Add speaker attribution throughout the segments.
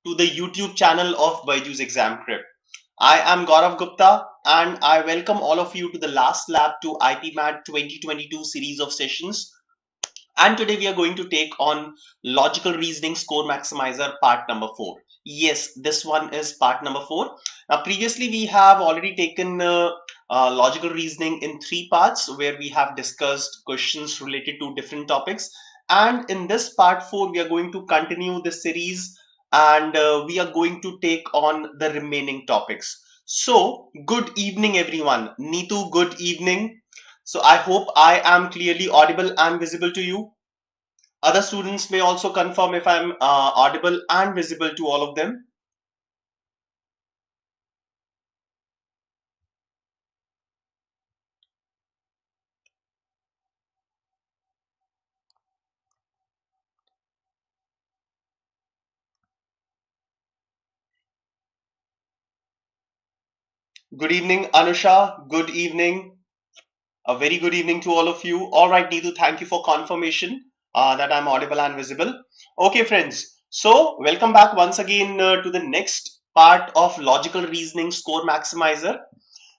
Speaker 1: to the YouTube channel of BYJU'S Exam Prep. I am Gourav Gupta and I welcome all of you to the last lab to IPMAT 2022 series of sessions. And today we are going to take on logical reasoning score maximizer part number 4. Yes, this one is part number 4. Now previously we have already taken logical reasoning in 3 parts where we have discussed questions related to different topics. And in this part 4 we are going to continue the series and we are going to take on the remaining topics. So good evening everyone. Neetu, good evening. So I hope I am clearly audible and visible to you. Other students may also confirm if I'm audible and visible to all of them. Good evening, Anusha. Good evening. A very good evening to all of you. All right, Neetu, thank you for confirmation that I'm audible and visible. Okay, friends. So welcome back once again to the next part of logical reasoning score maximizer.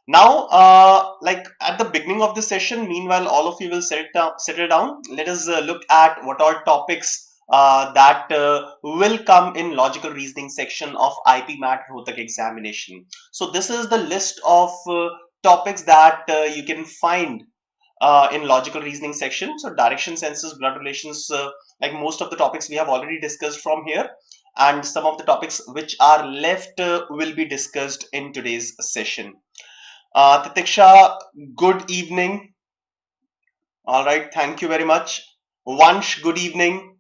Speaker 1: Now, like at the beginning of the session, meanwhile, all of you will settle down. Let us look at what are topics that will come in logical reasoning section of IPMAT Rohtak examination. So this is the list of topics that you can find in logical reasoning section. So direction, senses, blood relations, like most of the topics we have already discussed from here. And some of the topics which are left will be discussed in today's session. Titiksha, good evening. All right, thank you very much. Vansh, good evening.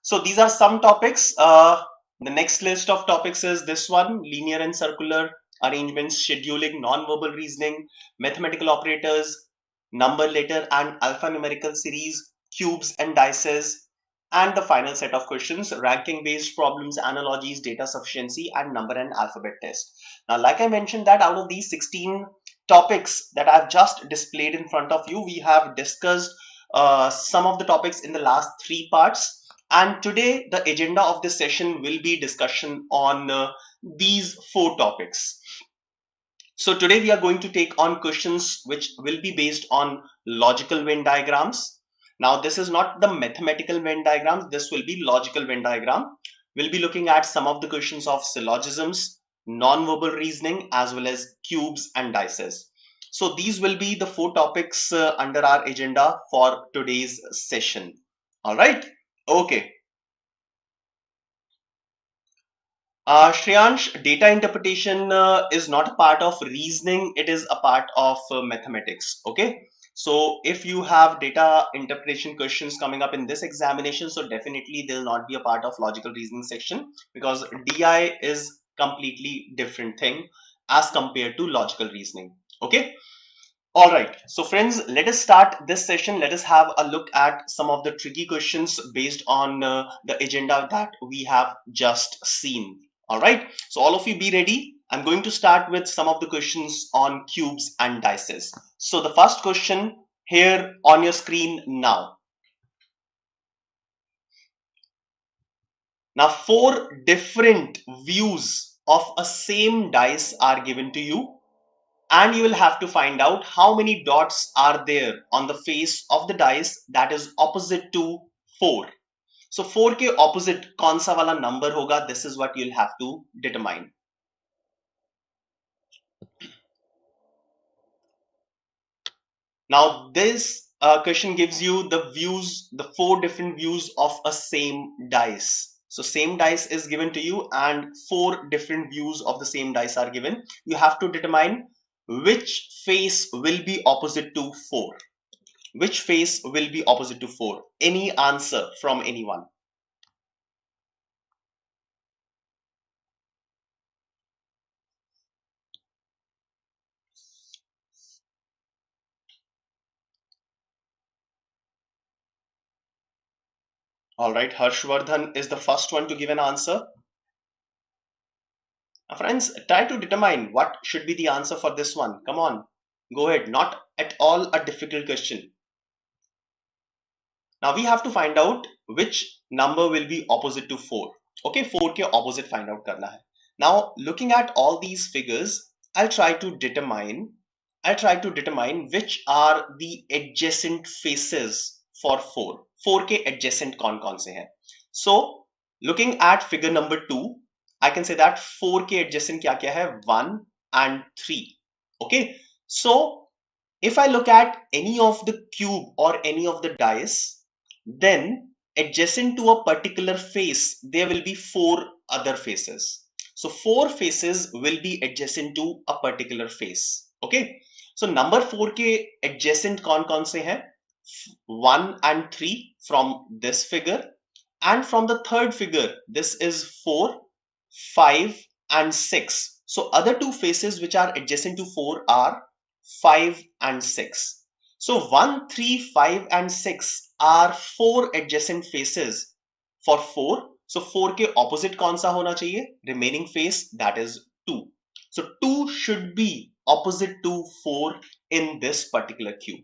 Speaker 1: So these are some topics. The next list of topics is this one: linear and circular arrangements, scheduling, non-verbal reasoning, mathematical operators, number, letter, and alphanumerical series, cubes and dices, and the final set of questions: ranking-based problems, analogies, data sufficiency, and number and alphabet test. Now, like I mentioned, that out of these 16 topics that I've just displayed in front of you, we have discussed some of the topics in the last 3 parts. And today the agenda of this session will be discussion on these 4 topics. So today we are going to take on questions which will be based on logical Venn diagrams. Now this is not the mathematical Venn diagrams, this will be logical Venn diagram. We'll be looking at some of the questions of syllogisms, non-verbal reasoning, as well as cubes and dices. So these will be the 4 topics under our agenda for today's session. All right. Okay. Shreyansh, data interpretation is not a part of reasoning, it is a part of mathematics. Okay. So if you have data interpretation questions coming up in this examination, so definitely they'll not be a part of logical reasoning section because DI is completely different thing as compared to logical reasoning. Okay. All right, so friends, let us start this session. Let us have a look at some of the tricky questions based on the agenda that we have just seen. All right, so all of you be ready. I'm going to start with some of the questions on cubes and dices. So the first question here on your screen now. Now, 4 different views of a same dice are given to you, and you will have to find out how many dots are there on the face of the dice that is opposite to 4. So 4 के opposite कौन सा वाला number होगा, this is what you'll have to determine. Now this question gives you the views, the 4 different views of a same dice. So same dice is given to you and 4 different views of the same dice are given. You have to determine which face will be opposite to 4. Which face will be opposite to 4? Any answer from anyone? All right, Harshvardhan is the first one to give an answer. Now, friends, try to determine what should be the answer for this one. Come on, go ahead. Not at all a difficult question. Now we have to find out which number will be opposite to 4. Okay 4 के opposite find out करना है. Now looking at all these figures I'll try to determine I'll try to determine which are the adjacent faces for 4. 4 के adjacent कौन कौन से हैं. So looking at figure number 2, I can say that 4 के adjacent क्या क्या है, 1 and 3. Okay, so if I look at any of the cube or any of the dice, then adjacent to a particular face there will be 4 other faces. So 4 faces will be adjacent to a particular face. Okay, so number 4 के adjacent कौन कौन से हैं, 1 and 3 from this figure, and from the third figure this is 4, 5 and 6. So other two faces which are adjacent to 4 are 5 and 6. So 1, 3, 5 and 6 are 4 adjacent faces for 4. So 4 के opposite कौन सा होना चाहिए, remaining face, that is 2. So 2 should be opposite to 4 in this particular cube.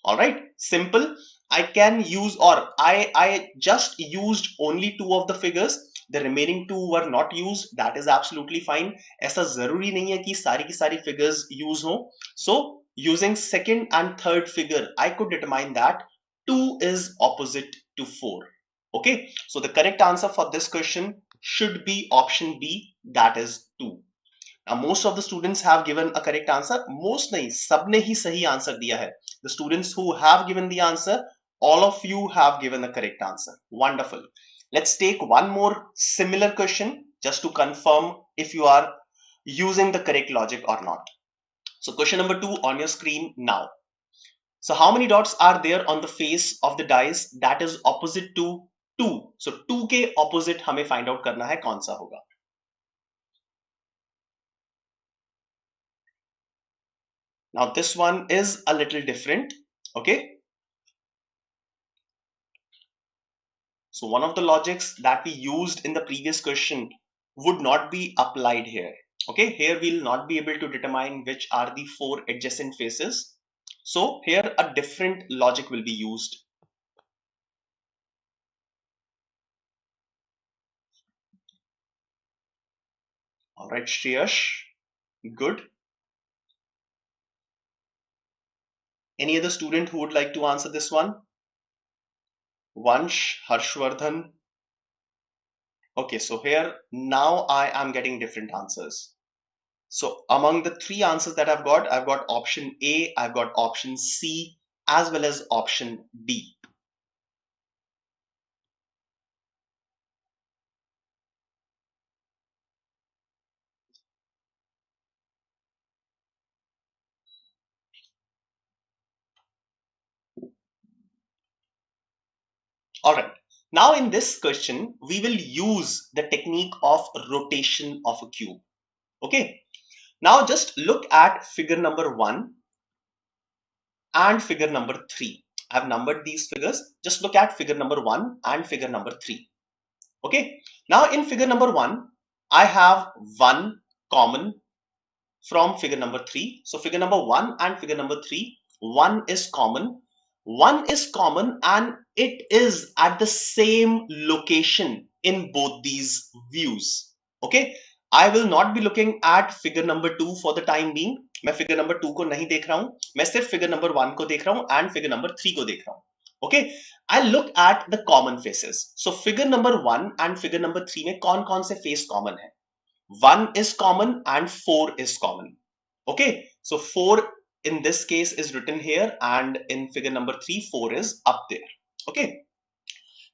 Speaker 1: All right, simple. I can use, or I just used only 2 of the figures. The remaining 2 were not used. That is absolutely fine. ऐसा जरूरी नहीं है कि सारी की सारी figures use हो. So using second and third figure, I could determine that 2 is opposite to 4. Okay, so the correct answer for this question should be option B, that is 2. Now most of the students have given a correct answer. Most नहीं, सबने ही सही answer दिया है. The students who have given the answer, all of you have given a correct answer. Wonderful. Let's take one more similar question just to confirm if you are using the correct logic or not. So question number 2 on your screen now. So how many dots are there on the face of the dice that is opposite to 2? So 2 के opposite हमें find out करना है कौन सा होगा. Now this one is a little different. Okay, so one of the logics that we used in the previous question would not be applied here. Okay, here we'll not be able to determine which are the 4 adjacent faces. So here a different logic will be used. All right, Shreyash, good. Any other student who would like to answer this one? Vansh, Harshvardhan. Okay, so here now I am getting different answers. So among the 3 answers that I've got option A, I've got option C, as well as option D. All right. Now in this question, we will use the technique of rotation of a cube. Okay. Now just look at figure number 1 and figure number 3. I have numbered these figures. Just look at figure number 1 and figure number 3. Okay. Now in figure number 1, I have 1 common from figure number 3. So figure number 1 and figure number 3, 1 is common. 1 is common and it is at the same location in both these views. Okay, I will not be looking at figure number 2 for the time being. मैं figure number 2 को नहीं देख रहा हूं, मैं सिर्फ figure number 1 को देख रहा हूं and figure number 3 को देख रहा हूं. Okay, I'll look at the common faces. So figure number 1 and figure number 3 में कौन कौन से face common है? 1 is common and 4 is common. Okay, so 4 in this case is written here, and in figure number 3, 4 is up there. Okay,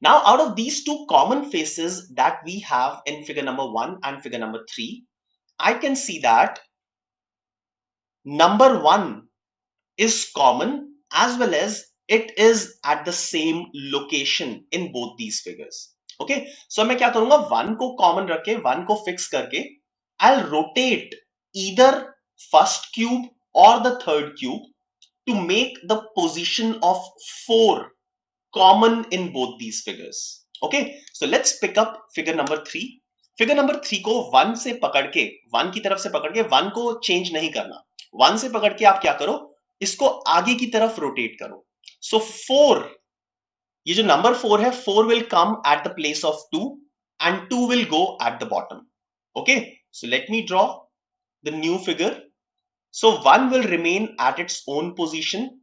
Speaker 1: now out of these 2 common faces that we have in figure number 1 and figure number 3, I can see that number 1 is common as well as it is at the same location in both these figures. Okay, so मैं क्या करूंगा, 1 को common रख के 1 को fix करके I'll rotate either first cube or the third cube to make the position of 4 common in both these figures. Okay, so let's pick up figure number 3. Figure number 3 को 1 से पकड़ के 1 की तरफ से पकड़ के 1 को चेंज नहीं करना. 1 से पकड़ के आप क्या करो, इसको आगे की तरफ रोटेट करो. So 4, ये जो नंबर 4 है, 4 will come at the place of 2 and 2 will go at the bottom. Okay, so let me draw the new figure. So 1 will remain at its own position,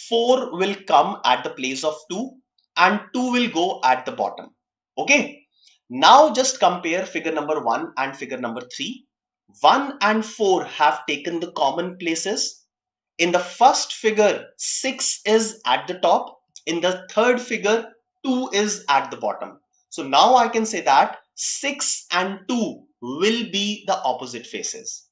Speaker 1: 4 will come at the place of 2, and 2 will go at the bottom. Okay, now just compare figure number 1 and figure number 3. 1 and 4 have taken the common places. In the first figure, 6 is at the top. In the third figure, 2 is at the bottom. So now I can say that 6 and 2 will be the opposite faces.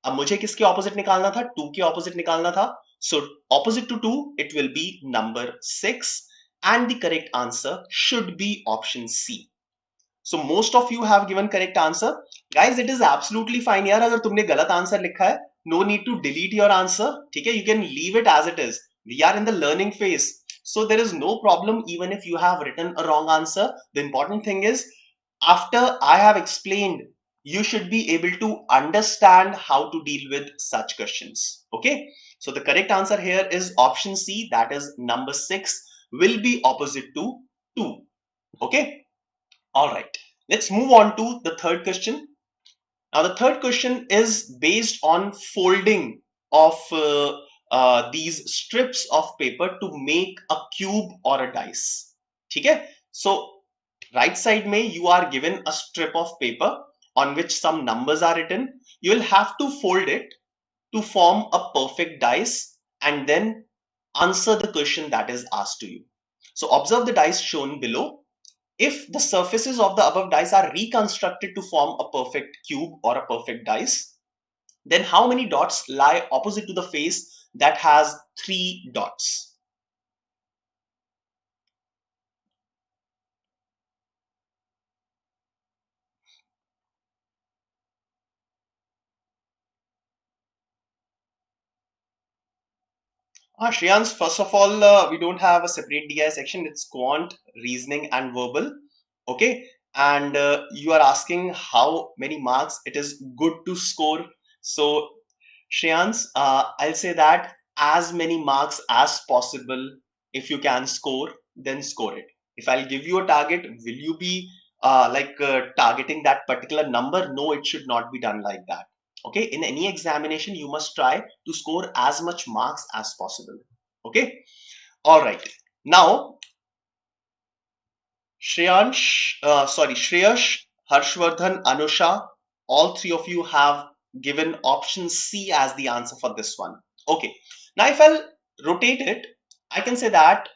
Speaker 1: अब मुझे किसके opposite निकालना था? 2 के opposite निकालना था. So opposite to 2, it will be number 6, and the correct answer should be option C. So most of you have given correct answer. Guys, it is absolutely fine यार, अगर तुमने गलत आंसर लिखा है, no need to delete your answer. ठीक है, you can leave it as it is. We are in the learning phase, so there is no problem even if you have written a wrong answer. The important thing is, after I have explained, you should be able to understand how to deal with such questions. Okay, so the correct answer here is option C, that is number 6 will be opposite to 2. Okay. All right, let's move on to the third question. Now, the third question is based on folding of these strips of paper to make a cube or a dice. Okay, so right side में you are given a strip of paper on which some numbers are written. You will have to fold it to form a perfect dice and then answer the question that is asked to you. So observe the dice shown below. If the surfaces of the above dice are reconstructed to form a perfect cube or a perfect dice, then how many dots lie opposite to the face that has 3 dots? Shreyans, first of all, we don't have a separate DI section. It's quant, reasoning, and verbal. Okay, and you are asking how many marks it is good to score. So Shreyans, I'll say that as many marks as possible. If you can score, then score it. If I'll give you a target, will you be targeting that particular number? No, it should not be done like that. Okay, in any examination, you must try to score as much marks as possible. Okay, all right. Now, Shreyash, Harshvardhan, Anusha, all three of you have given option C as the answer for this one. Okay. Now, if I'll rotate it, I can say that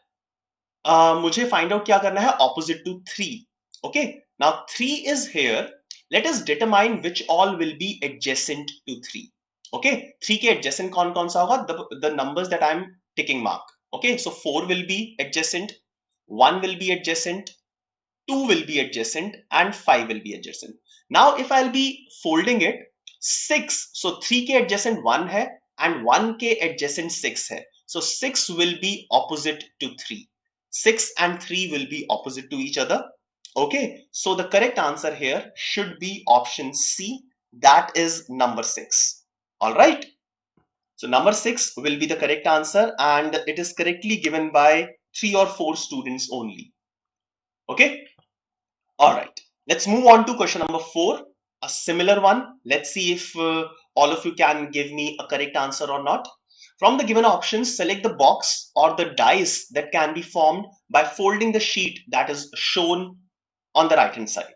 Speaker 1: मुझे find out क्या करना है opposite to 3. Okay. Now, 3 is here. Let us determine which all will be adjacent to 3. Okay. 3 के adjacent कौन सा होगा? The numbers that I'm ticking mark. Okay. So, 4 will be adjacent, 1 will be adjacent, 2 will be adjacent, and 5 will be adjacent. Now if I'll be folding it, 6, so 3 के adjacent 1 है and 1 के adjacent 6 है. So 6 will be opposite to 3. 6 and 3 will be opposite to each other. Okay, so the correct answer here should be option C, that is number 6. All right. So number 6 will be the correct answer, and it is correctly given by 3 or 4 students only. Okay. All right, let's move on to question number 4, a similar one. Let's see if all of you can give me a correct answer or not. From the given options, select the box or the dice that can be formed by folding the sheet that is shown on the right hand side.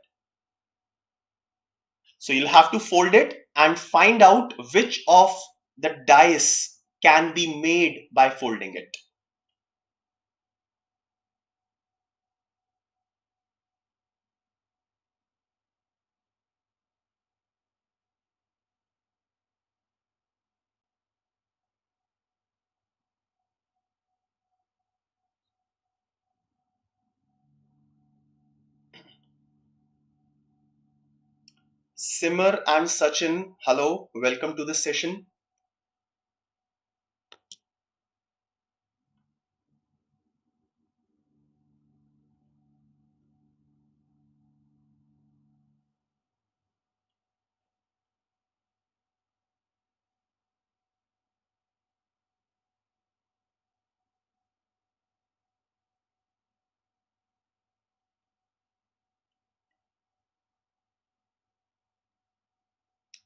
Speaker 1: So you'll have to fold it and find out which of the dice can be made by folding it. Simar and Sachin, hello, welcome to this session.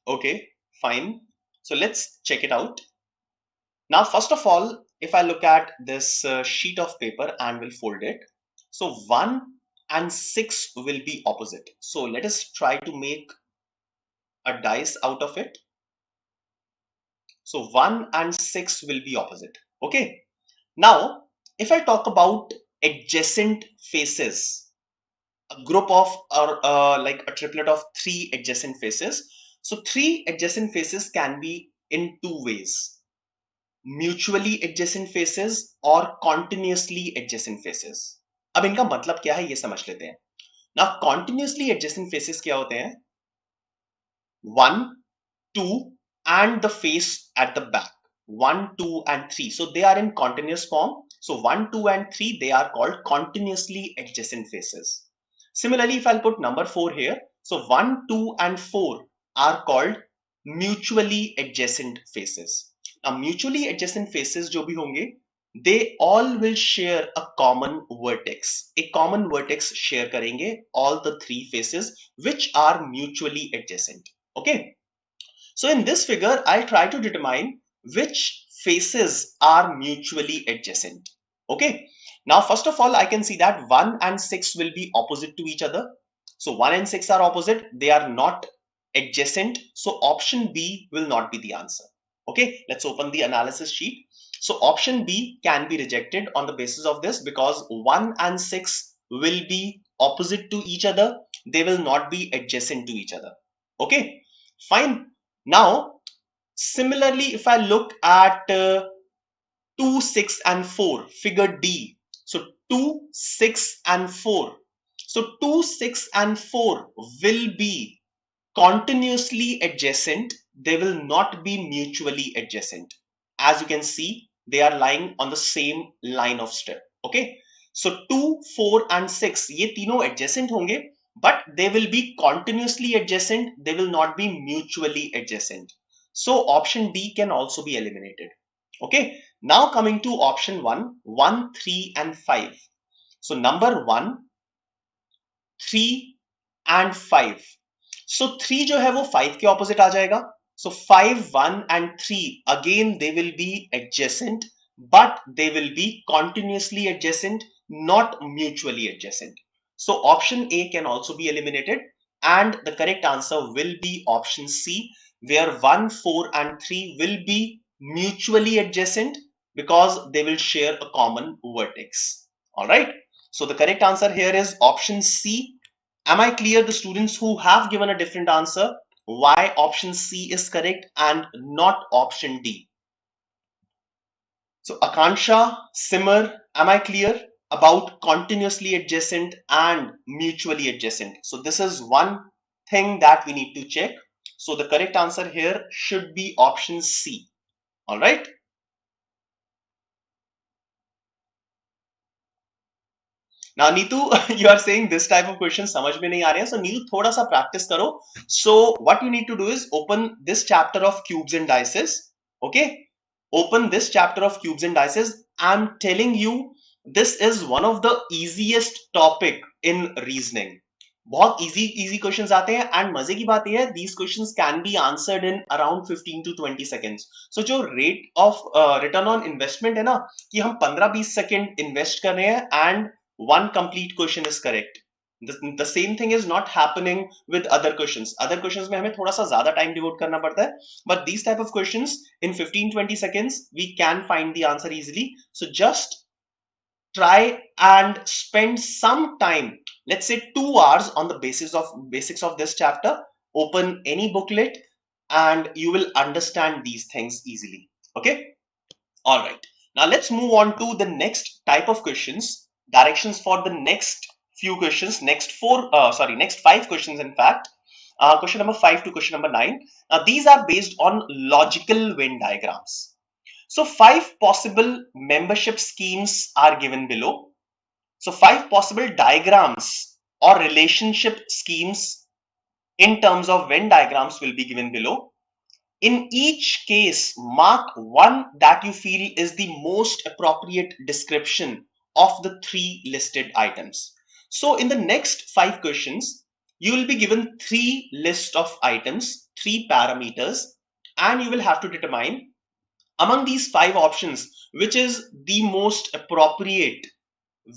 Speaker 1: Okay, fine. So let's check it out. Now, first of all, if I look at this sheet of paper and will fold it, so 1 and 6 will be opposite. So let us try to make a dice out of it. So 1 and 6 will be opposite. Okay. Now, if I talk about adjacent faces, a group of or like a triplet of 3 adjacent faces. So 3 adjacent faces can be in 2 ways: mutually adjacent faces और continuously adjacent faces. अब इनका मतलब क्या है ये समझ लेते हैं. Now continuously adjacent faces क्या होते हैं? 1, 2 and the face at the back. 1, 2 and 3. So they are in continuous form. So 1, 2 and 3, they are called continuously adjacent faces. Similarly, if I'll put number 4 here, so 1, 2 and 4 are called mutually adjacent faces. Now mutually adjacent faces जो भी होंगे, they all will share a common vertex. A common vertex share करेंगे all the 3 faces which are mutually adjacent. Okay. So in this figure, I'll try to determine which faces are mutually adjacent. Okay. Now, first of all, I can see that 1 and 6 will be opposite to each other. So 1 and 6 are opposite. They are not adjacent. So option B will not be the answer. Okay. Let's open the analysis sheet. So option B can be rejected on the basis of this because 1 and 6 will be opposite to each other. They will not be adjacent to each other. Okay. Fine. Now, similarly, if I look at 2, 6 and 4, figure D. So 2, 6 and 4. So 2, 6 and 4 will be continuously adjacent. They will not be mutually adjacent. As you can see, they are lying on the same line of strip. Okay. So 2, 4 and 6, ये तीनों adjacent होंगे, but they will be continuously adjacent. They will not be mutually adjacent. So option D can also be eliminated. Okay. Now coming to option 1, 1, 3 and 5. So number 1, 3 and 5. So 3 जो है वो 5 के opposite आ जाएगा. So 5, 1 and 3 again they will be adjacent, but they will be continuously adjacent, not mutually adjacent. So option A can also be eliminated and the correct answer will be option C, where 1, 4 and 3 will be mutually adjacent because they will share a common vertex. All right. So the correct answer here is option C. Am I clear, the students who have given a different answer, why option C is correct and not option D? So Akansha, Simmer, am I clear about continuously adjacent and mutually adjacent? So this is one thing that we need to check. So the correct answer here should be option C. All right. Now Neetu, you are saying this type of questions समझ में नहीं आ रहे हैं. So Neetu, थोड़ा सा practice करो. So what you need to do is open this chapter of cubes and dices. Okay. Open this chapter of cubes and dices. I'm telling you, this is one of the easiest topic in reasoning. बहुत easy questions आते हैं and मजे की बात यह है, these questions can be answered in around 15 to 20 seconds. So जो rate of return on investment है ना, कि हम 15-20 सेकंड इन्वेस्ट कर रहे हैं and one complete question is correct. The same thing is not happening with other questions. Other questions में हमें थोड़ा सा ज़्यादा time devote करना पड़ता है. But these type of questions in 15-20 seconds we can find the answer easily. So just try and spend some time, let's say 2 hours, on the basics of this chapter. Open any booklet and you will understand these things easily. Okay. All right. Now let's move on to the next type of questions. Directions for the next few questions, next 5 questions in fact. Question number 5 to question number 9. Now these are based on logical Venn diagrams. So 5 possible membership schemes are given below. So 5 possible diagrams or relationship schemes in terms of Venn diagrams will be given below. In each case, mark one that you feel is the most appropriate description of the 3 listed items. So in the next 5 questions, You will be given three list of items, three parameters, and you will have to determine among these five options which is the most appropriate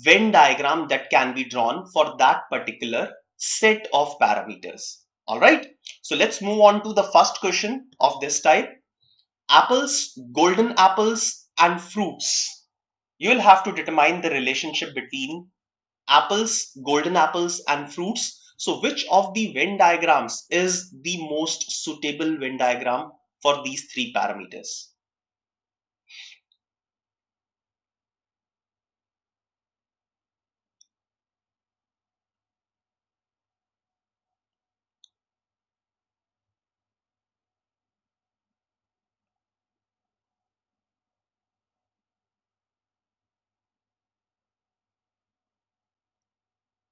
Speaker 1: Venn diagram that can be drawn for that particular set of parameters. All right. So let's move on to the first question of this type. Apples, golden apples, and fruits. You will have to determine the relationship between apples, golden apples, and fruits. So which of the Venn diagrams is the most suitable Venn diagram for these three parameters?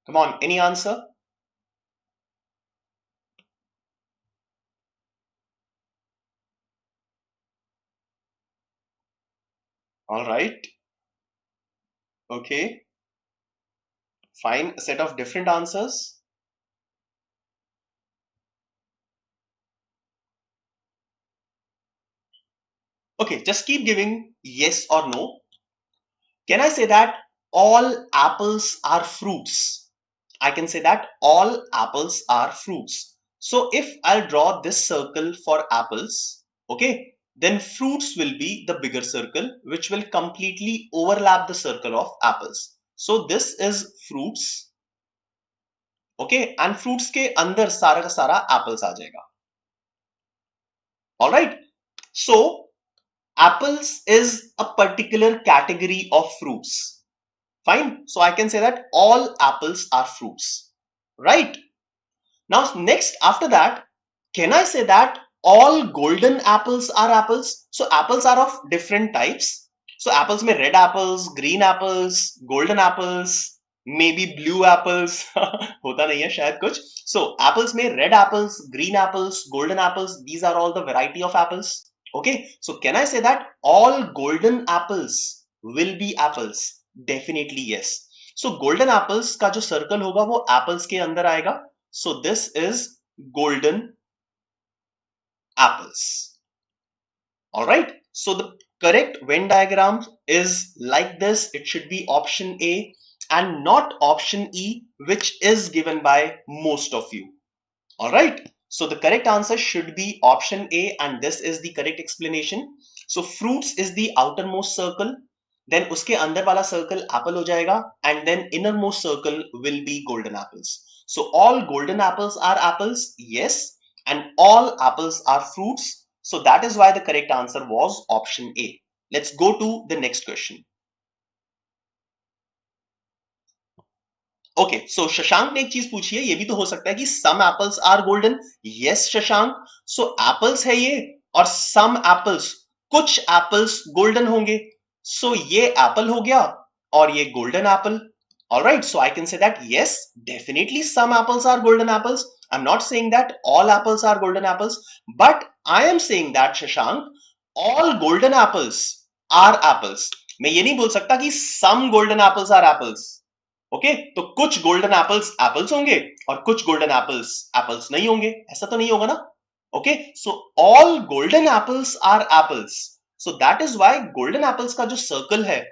Speaker 1: Come on, any answer? All right. Okay. Fine. A set of different answers. Okay, just keep giving yes or no. Can I say that all apples are fruits? I can say that all apples are fruits. So if I'll draw this circle for apples, okay, then fruits will be the bigger circle which will completely overlap the circle of apples. So this is fruits, okay, and fruits के अंदर सारा का सारा apples आ जाएगा. All right. So apples is a particular category of fruits. Fine. So I can say that all apples are fruits. Right. Now, next, after that, can I say that all golden apples are apples? So apples are of different types. So apples में red apples, green apples, golden apples, maybe blue apples. होता नहीं है शायद कुछ. So apples में red apples, green apples, golden apples. These are all the variety of apples. Okay. So can I say that all golden apples will be apples? Definitely yes. So golden apples का जो circle होगा वो apples के अंदर आएगा. So this is golden apples. All right. So the correct Venn diagram is like this. It should be option A and not option E, which is given by most of you. All right. So the correct answer should be option A, and this is the correct explanation. So fruits is the outermost circle. Then uske andar wala circle apple ho jayega, and then innermost circle will be golden apples. So all golden apples are apples, yes, and all apples are fruits. So that is why the correct answer was option A. Let's go to the next question. Okay so Shashank ने एक चीज पूछी है, ये भी तो हो सकता है कि some apples are golden. Yes Shashank. So apples है ये, और सम एप्पल्स, कुछ एप्पल्स गोल्डन होंगे. सो ये एप्पल हो गया और ये golden apple. Alright, so I can say that yes, definitely some apples are golden apples. I'm not saying that all apples are golden apples, but I am saying that Shashank, all golden apples are apples. मैं ये नहीं बोल सकता कि some golden apples are apples. Okay तो कुछ golden apples apples होंगे और कुछ गोल्डन एप्पल्स एप्पल्स नहीं होंगे, ऐसा तो नहीं होगा ना. Okay so all golden apples are apples. So that is why golden apples का जो सर्कल है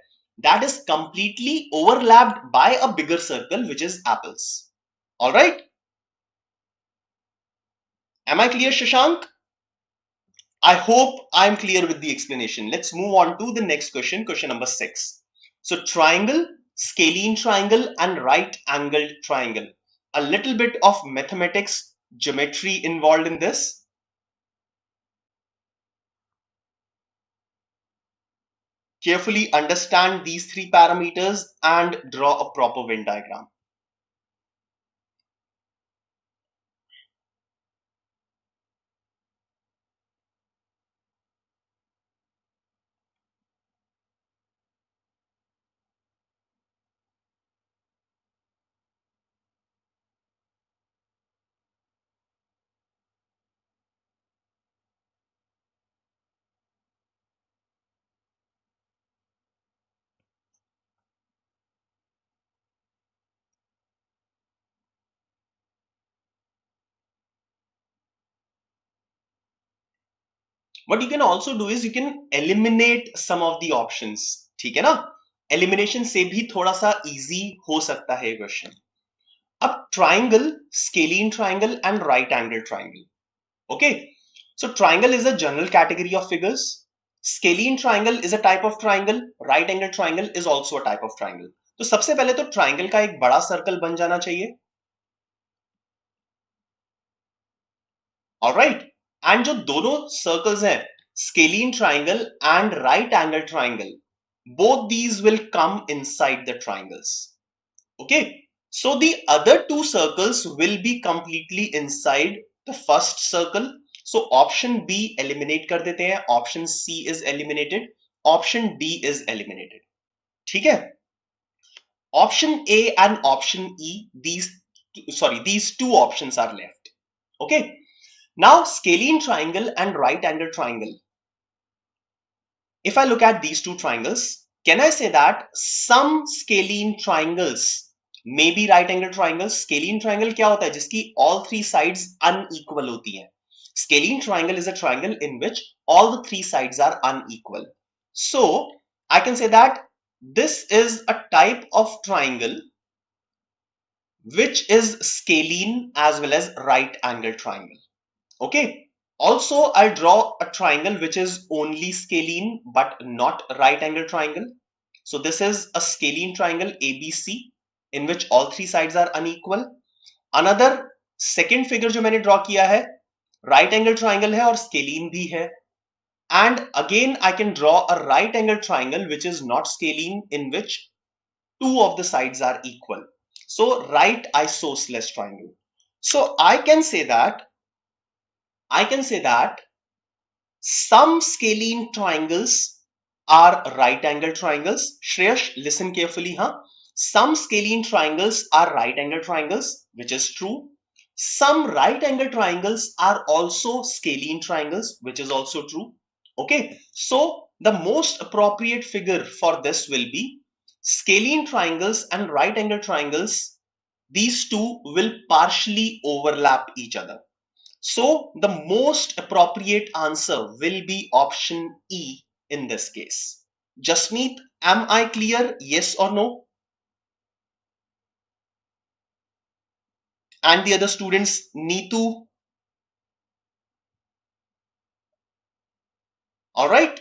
Speaker 1: that is completely overlapped by a bigger circle which is apples. All right, am I clear Shashank? I hope I'm clear with the explanation. Let's move on to the next question, question number 6. So triangle, scalene triangle and right angled triangle. A little bit of mathematics, geometry involved in this. Carefully understand these three parameters and draw a proper Venn diagram. What you can also do is you can eliminate some of the options. ठीक है ना? Elimination से भी थोड़ा सा easy हो सकता है क्वेश्चन. अब triangle, scalene triangle and right angle triangle. Okay, so triangle is a general category of figures. Scalene triangle is a type of triangle. Right angle triangle is also a type of triangle. तो सबसे पहले तो triangle का एक बड़ा circle बन जाना चाहिए. Alright, and जो दोनों circles हैं, scalene triangle and right angle triangle, both these will come inside the triangles. Okay, so the other two circles will be completely inside the first circle. So option B eliminate कर देते हैं, option C is eliminated, option D is eliminated. ठीक है? Option A and option E, these two options are left. Okay, now scalene triangle and right angle triangle. If I look at these two triangles, can I say that some scalene triangles may be right angle triangles? Scalene triangle क्या होता है? जिसकी all three sides unequal होती हैं. Scalene triangle is a triangle in which all the three sides are unequal. So I can say that this is a type of triangle which is scalene as well as right angle triangle. Okay. Also, I'll draw a triangle which is only scalene but not right angle triangle. So this is a scalene triangle ABC in which all three sides are unequal. Another second figure जो मैंने draw किया है, right angle triangle है और scalene भी है. And again I can draw a right angle triangle which is not scalene in which two of the sides are equal. So right isosceles triangle. So I can say that some scalene triangles are right angle triangles. Shreyash, listen carefully, huh? Some scalene triangles are right angle triangles, which is true. Some right angle triangles are also scalene triangles, which is also true. Okay, so the most appropriate figure for this will be scalene triangles and right angle triangles. These two will partially overlap each other. So the most appropriate answer will be option E in this case. Jasmeet, am I clear? Yes or no? And the other students, Neetu. Alright,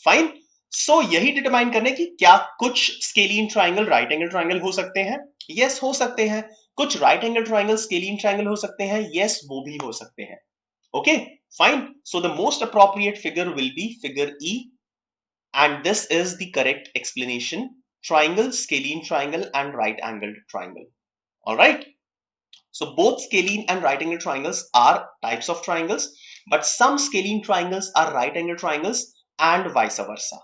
Speaker 1: fine. So यही determine करने की क्या कुछ scalene triangle right angle triangle हो सकते हैं? Yes, हो सकते हैं. कुछ right angle triangle scalene triangle हो सकते हैं? यस, वो भी हो सकते हैं. Okay, fine. So the most appropriate figure will be figure E, and this is the correct explanation. Triangle, scalene triangle and right angled triangle. All right. So both scalene and right angled triangles are types of triangles, but some scalene triangles are right angled triangles and vice versa.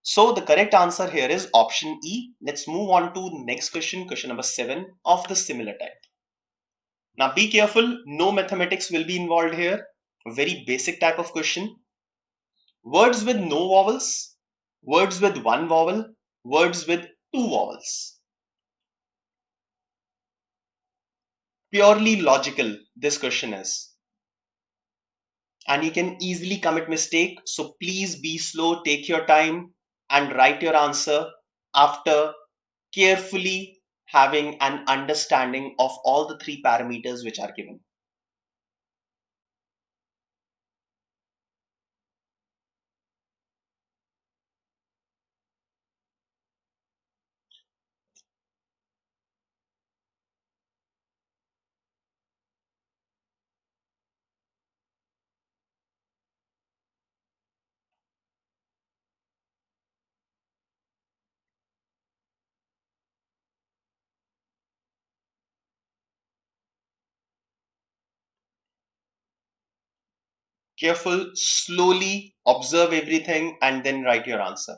Speaker 1: So the correct answer here is option E. Let's move on to the next question, question number 7 of the similar type. Now be careful, no mathematics will be involved here. A very basic type of question. Words with no vowels, words with one vowel, words with two vowels. Purely logical this question is. And you can easily commit mistake. So please be slow, take your time and write your answer after carefully having an understanding of all the three parameters which are given. Careful, slowly observe everything and then write your answer.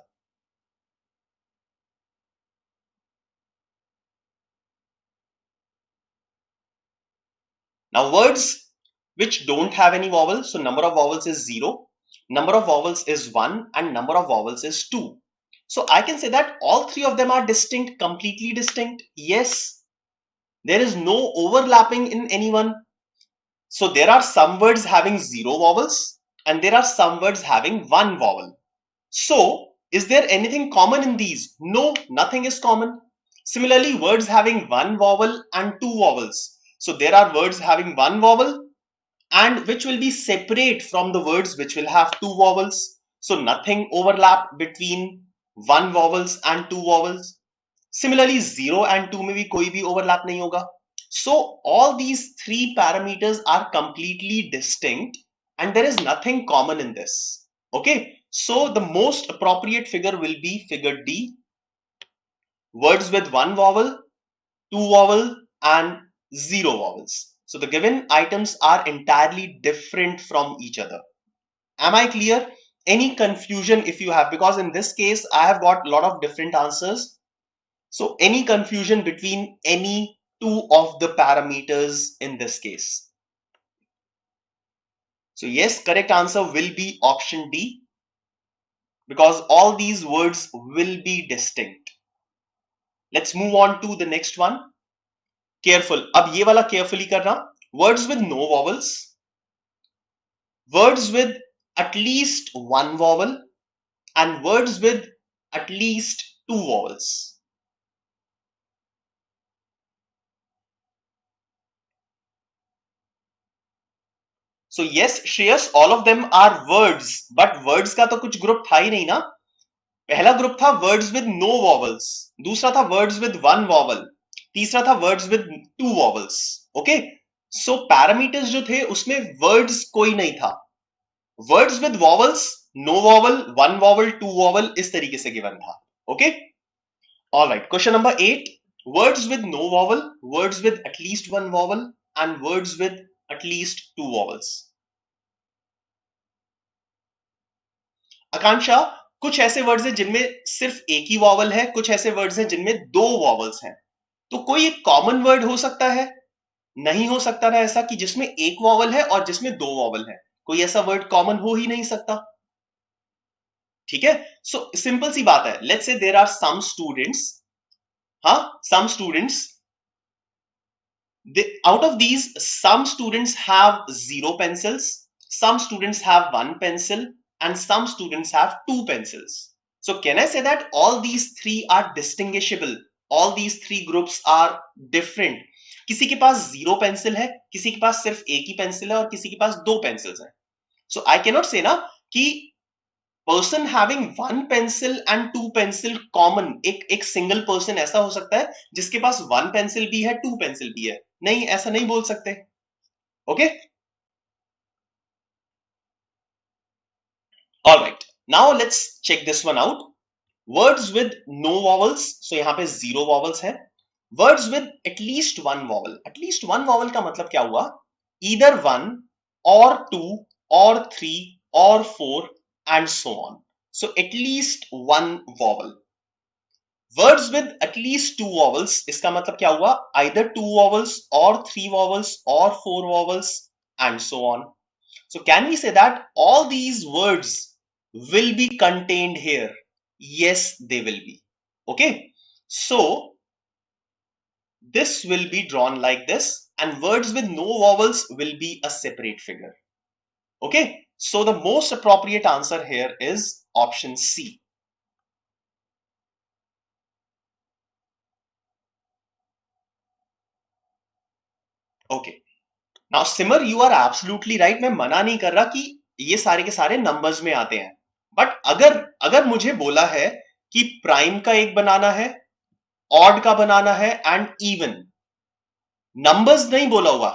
Speaker 1: Now words which don't have any vowels, so number of vowels is 0, number of vowels is 1 and number of vowels is 2. So I can say that all three of them are distinct, completely distinct. Yes, there is no overlapping in anyone. So there are some words having 0 vowels and there are some words having one vowel. So, is there anything common in these? No, nothing is common. Similarly, words having one vowel and two vowels. So, there are words having one vowel and which will be separate from the words which will have two vowels. So, nothing overlap between one vowels and two vowels. Similarly, 0 and 2 में भी कोई भी overlap नहीं होगा. So, all these three parameters are completely distinct and there is nothing common in this. Okay, so the most appropriate figure will be figure D. Words with one vowel, two vowel and zero vowels. So the given items are entirely different from each other. Am I clear? Any confusion if you have, because in this case I have got a lot of different answers. So any confusion between any two of the parameters in this case? So yes, correct answer will be option D, because all these words will be distinct. Let's move on to the next one. Careful. अब ये वाला carefully करना. Words with no vowels, words with at least one vowel, and words with at least two vowels. So yes, Shreyas, all of them are words, but words का तो कुछ group था ही नहीं ना. पहला ग्रुप था वर्ड्स विद नो वॉवल्स, दूसरा था वर्ड्स विद वन वॉवल, तीसरा था words with two vowels. Okay, so parameters जो थे उसमें वर्ड्स कोई नहीं था. Words with vowels, no vowel, one vowel, two vowel, इस तरीके से गिवन था. Okay, alright. Question number 8. Words with no vowel, words with at least one vowel and words with at least two vowels. Akanksha, कुछ ऐसे वर्ड्स हैं जिनमें सिर्फ एक ही वॉवल है, कुछ ऐसे वर्ड्स हैं जिनमें दो वॉवल्स हैं. तो कोई एक कॉमन वर्ड हो सकता है? नहीं हो सकता ना ऐसा कि जिसमें एक वॉवल है और जिसमें दो वॉवल है. कोई ऐसा वर्ड कॉमन हो ही नहीं सकता. ठीक है, सो सिंपल सी बात है. Let's say there are some students. हाँ, some students. Out of these, some students have 0 pencils, some students have 1 pencil, and some students have 2 pencils. So can I say that all these three are distinguishable? All these three groups are different. किसी के पास 0 pencil है, किसी के पास सिर्फ एक ही pencil है और किसी के पास 2 पेंसिल्स हैं. So I cannot say ना कि person having 1 pencil and 2 pencil common, एक सिंगल पर्सन ऐसा हो सकता है जिसके पास 1 पेंसिल भी है, 2 पेंसिल भी है. नहीं, ऐसा नहीं बोल सकते. Okay, alright. Now let's check this one out. Words with no vowels, so यहां पे 0 वॉवल्स है. Words with at least one vowel, at least one vowel का मतलब क्या हुआ? ईदर 1 और 2 और 3 और 4 and so on. So at least one vowel. Words with at least two vowels, इसका मतलब क्या हुआ? Either 2 vowels or 3 vowels or 4 vowels and so on. So can we say that all these words will be contained here? Yes, they will be. Okay, so this will be drawn like this, and words with no vowels will be a separate figure. Okay, so the most appropriate answer here is option C. Okay. Now Simar, you are absolutely right. मैं मना नहीं कर रहा कि ये सारे के सारे नंबर्स में आते हैं, बट अगर मुझे बोला है कि प्राइम का एक बनाना है, ऑड का बनाना है एंड इवन, नंबर्स नहीं बोला हुआ.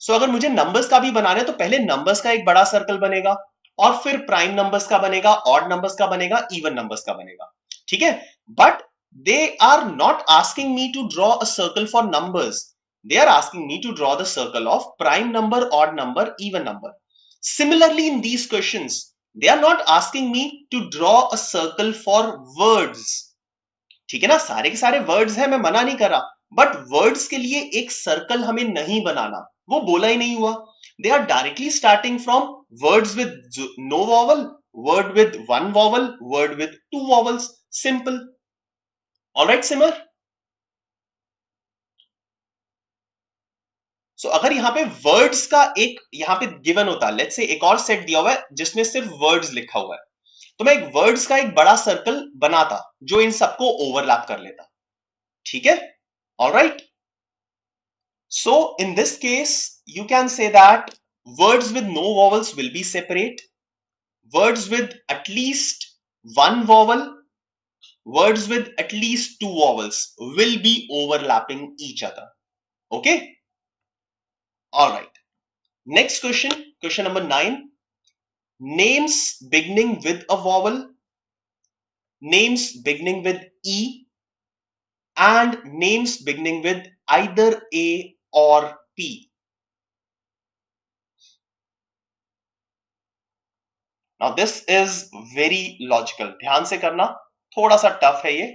Speaker 1: सो अगर मुझे नंबर्स का भी बनाना है तो पहले नंबर्स का एक बड़ा सर्कल बनेगा और फिर प्राइम नंबर्स का बनेगा, ऑड नंबर्स का बनेगा, इवन नंबर्स का बनेगा. ठीक है, but they are not asking me to draw a circle for numbers. They are asking me to draw the circle of prime number, odd number, even number. Similarly, in these questions, they are not asking me to draw a circle for words. ठीक है ना, सारे के सारे words हैं, मैं मना नहीं कर रहा, but words के लिए एक circle हमें नहीं बनाना, वो बोला ही नहीं हुआ. They are directly starting from words with no vowel, word with one vowel, word with two vowels. Simple. All right, Simar. सो अगर यहाँ पे वर्ड्स का एक यहाँ पे गिवन होता, लेट्स से एक और सेट दिया हुआ है जिसमें सिर्फ वर्ड्स लिखा हुआ है, तो मैं एक वर्ड्स का एक बड़ा सर्कल बनाता जो इन सबको ओवरलैप कर लेता. ठीक है, alright. So in this case you can say that words with no vowels will be separate, words with at least one vowel, words with at least two vowels will be overlapping each other. Okay, all right. Next question, question number 9. Names beginning with a vowel, names beginning with e, and names beginning with either a or p. Now this is very logical. ध्यान से करना, थोड़ा सा tough है ये.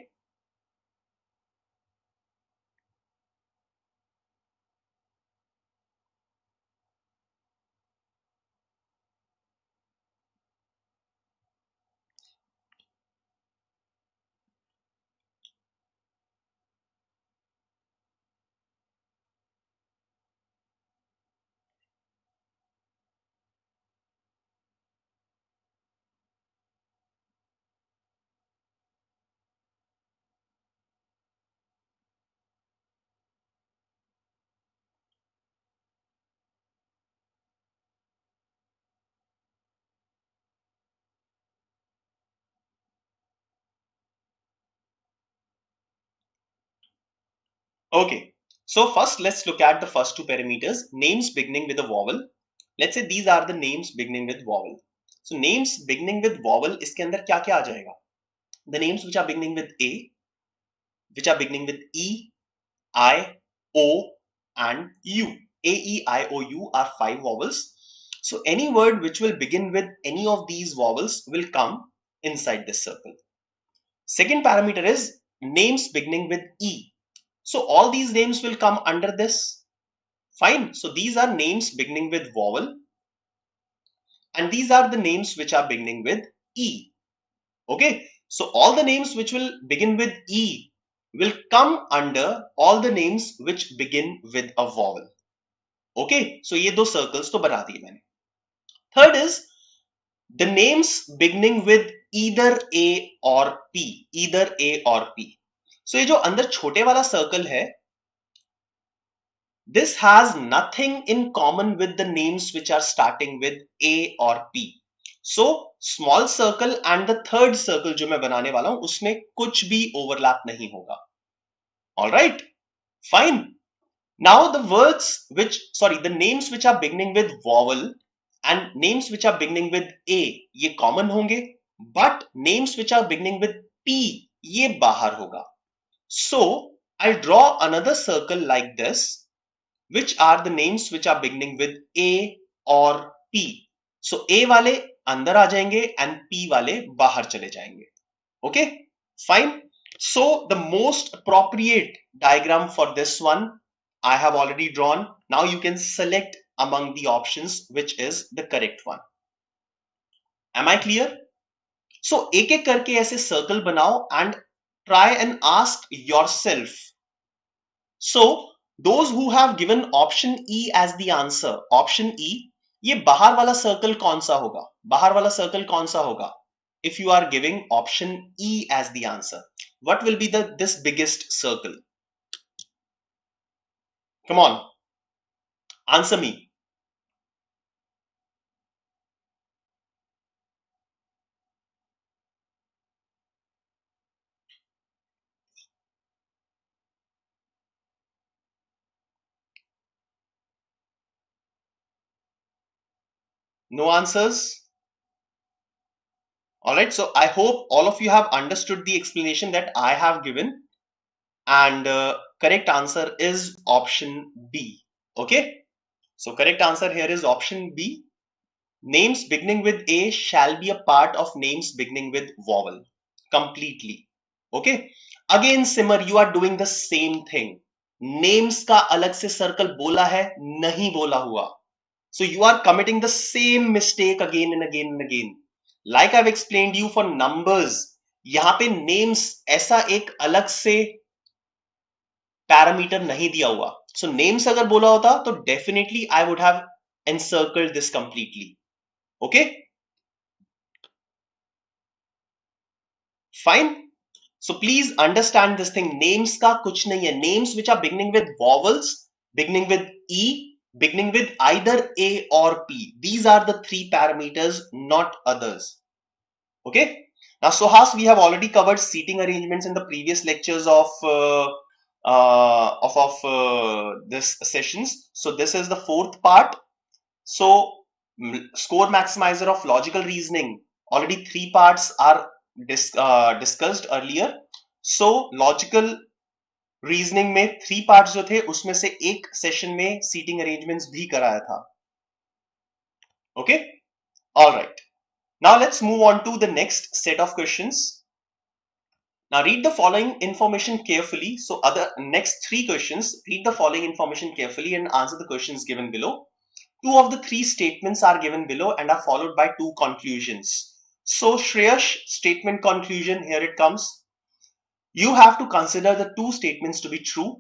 Speaker 1: Okay, so first let's look at the first two parameters, names beginning with a vowel. Let's say these are the names beginning with vowel. So names beginning with vowel, इसके अंदर क्या क्या आ जाएगा? The names which are beginning with A, which are beginning with E, I, O and U. A, E, I, O, U are 5 vowels. So any word which will begin with any of these vowels will come inside this circle. Second parameter is names beginning with E. So all these names will come under this. Fine. So these are names beginning with vowel and these are the names which are beginning with E. Okay. So all the names which will begin with E will come under all the names which begin with a vowel. Okay. So ये दो circles तो बना दिए मैंने. Third is the names beginning with either A or P. Either A or P. So ये जो अंदर छोटे वाला circle है, this has nothing in common with the names which are starting with A or P. So small circle and the third circle जो मैं बनाने वाला हूं उसमें कुछ भी overlap नहीं होगा. All right, fine. Now the words which, sorry, the names which are beginning with vowel and names which are beginning with A ये common होंगे, but names which are beginning with P ये बाहर होगा. So I'll draw another circle like this, which are the names which are beginning with A or P. So A वाले अंदर आ जाएंगे and P वाले बाहर चले जाएंगे. Okay, fine. So the most appropriate diagram for this one I have already drawn. Now you can select among the options which is the correct one. Am I clear? So एक एक करके ऐसे circle बनाओ and try and ask yourself. So those who have given option E as the answer, option E, ये बाहर वाला circle कौन सा होगा? बाहर वाला circle कौन सा होगा? If you are giving option E as the answer, what will be this biggest circle? Come on, answer me. No answers? All right, so I hope all of you have understood the explanation that I have given, and correct answer is option B. Okay, so correct answer here is option B. Names beginning with A shall be a part of names beginning with vowel completely. Okay, again Simmer, you are doing the same thing. Names का अलग से circle बोला है, नहीं बोला हुआ. So you are committing the same mistake again and again and again. Like I've explained you for numbers, यहाँ पे names ऐसा एक अलग से पैरामीटर नहीं दिया हुआ. So names अगर बोला होता तो definitely I would have encircled this completely. Okay, fine. So please understand this thing. Names का कुछ नहीं है. Names which are beginning with vowels, beginning with E, beginning with either A or P. These are the three parameters, not others. Okay. Now, Suhas, we have already covered seating arrangements in the previous lectures of this sessions. So this is the fourth part. So score maximizer of logical reasoning. Already three parts are discussed earlier. So logical reasoning में three parts जो थे उसमें से एक session में seating arrangements भी कराया था. Okay. All right. Now let's move on to the next set of questions. Now read the following information carefully. So next three questions, read the following information carefully and answer the questions given below. Two of the three statements are given below and are followed by two conclusions. So Shreyash, statement conclusion, here it comes. You have to consider the two statements to be true,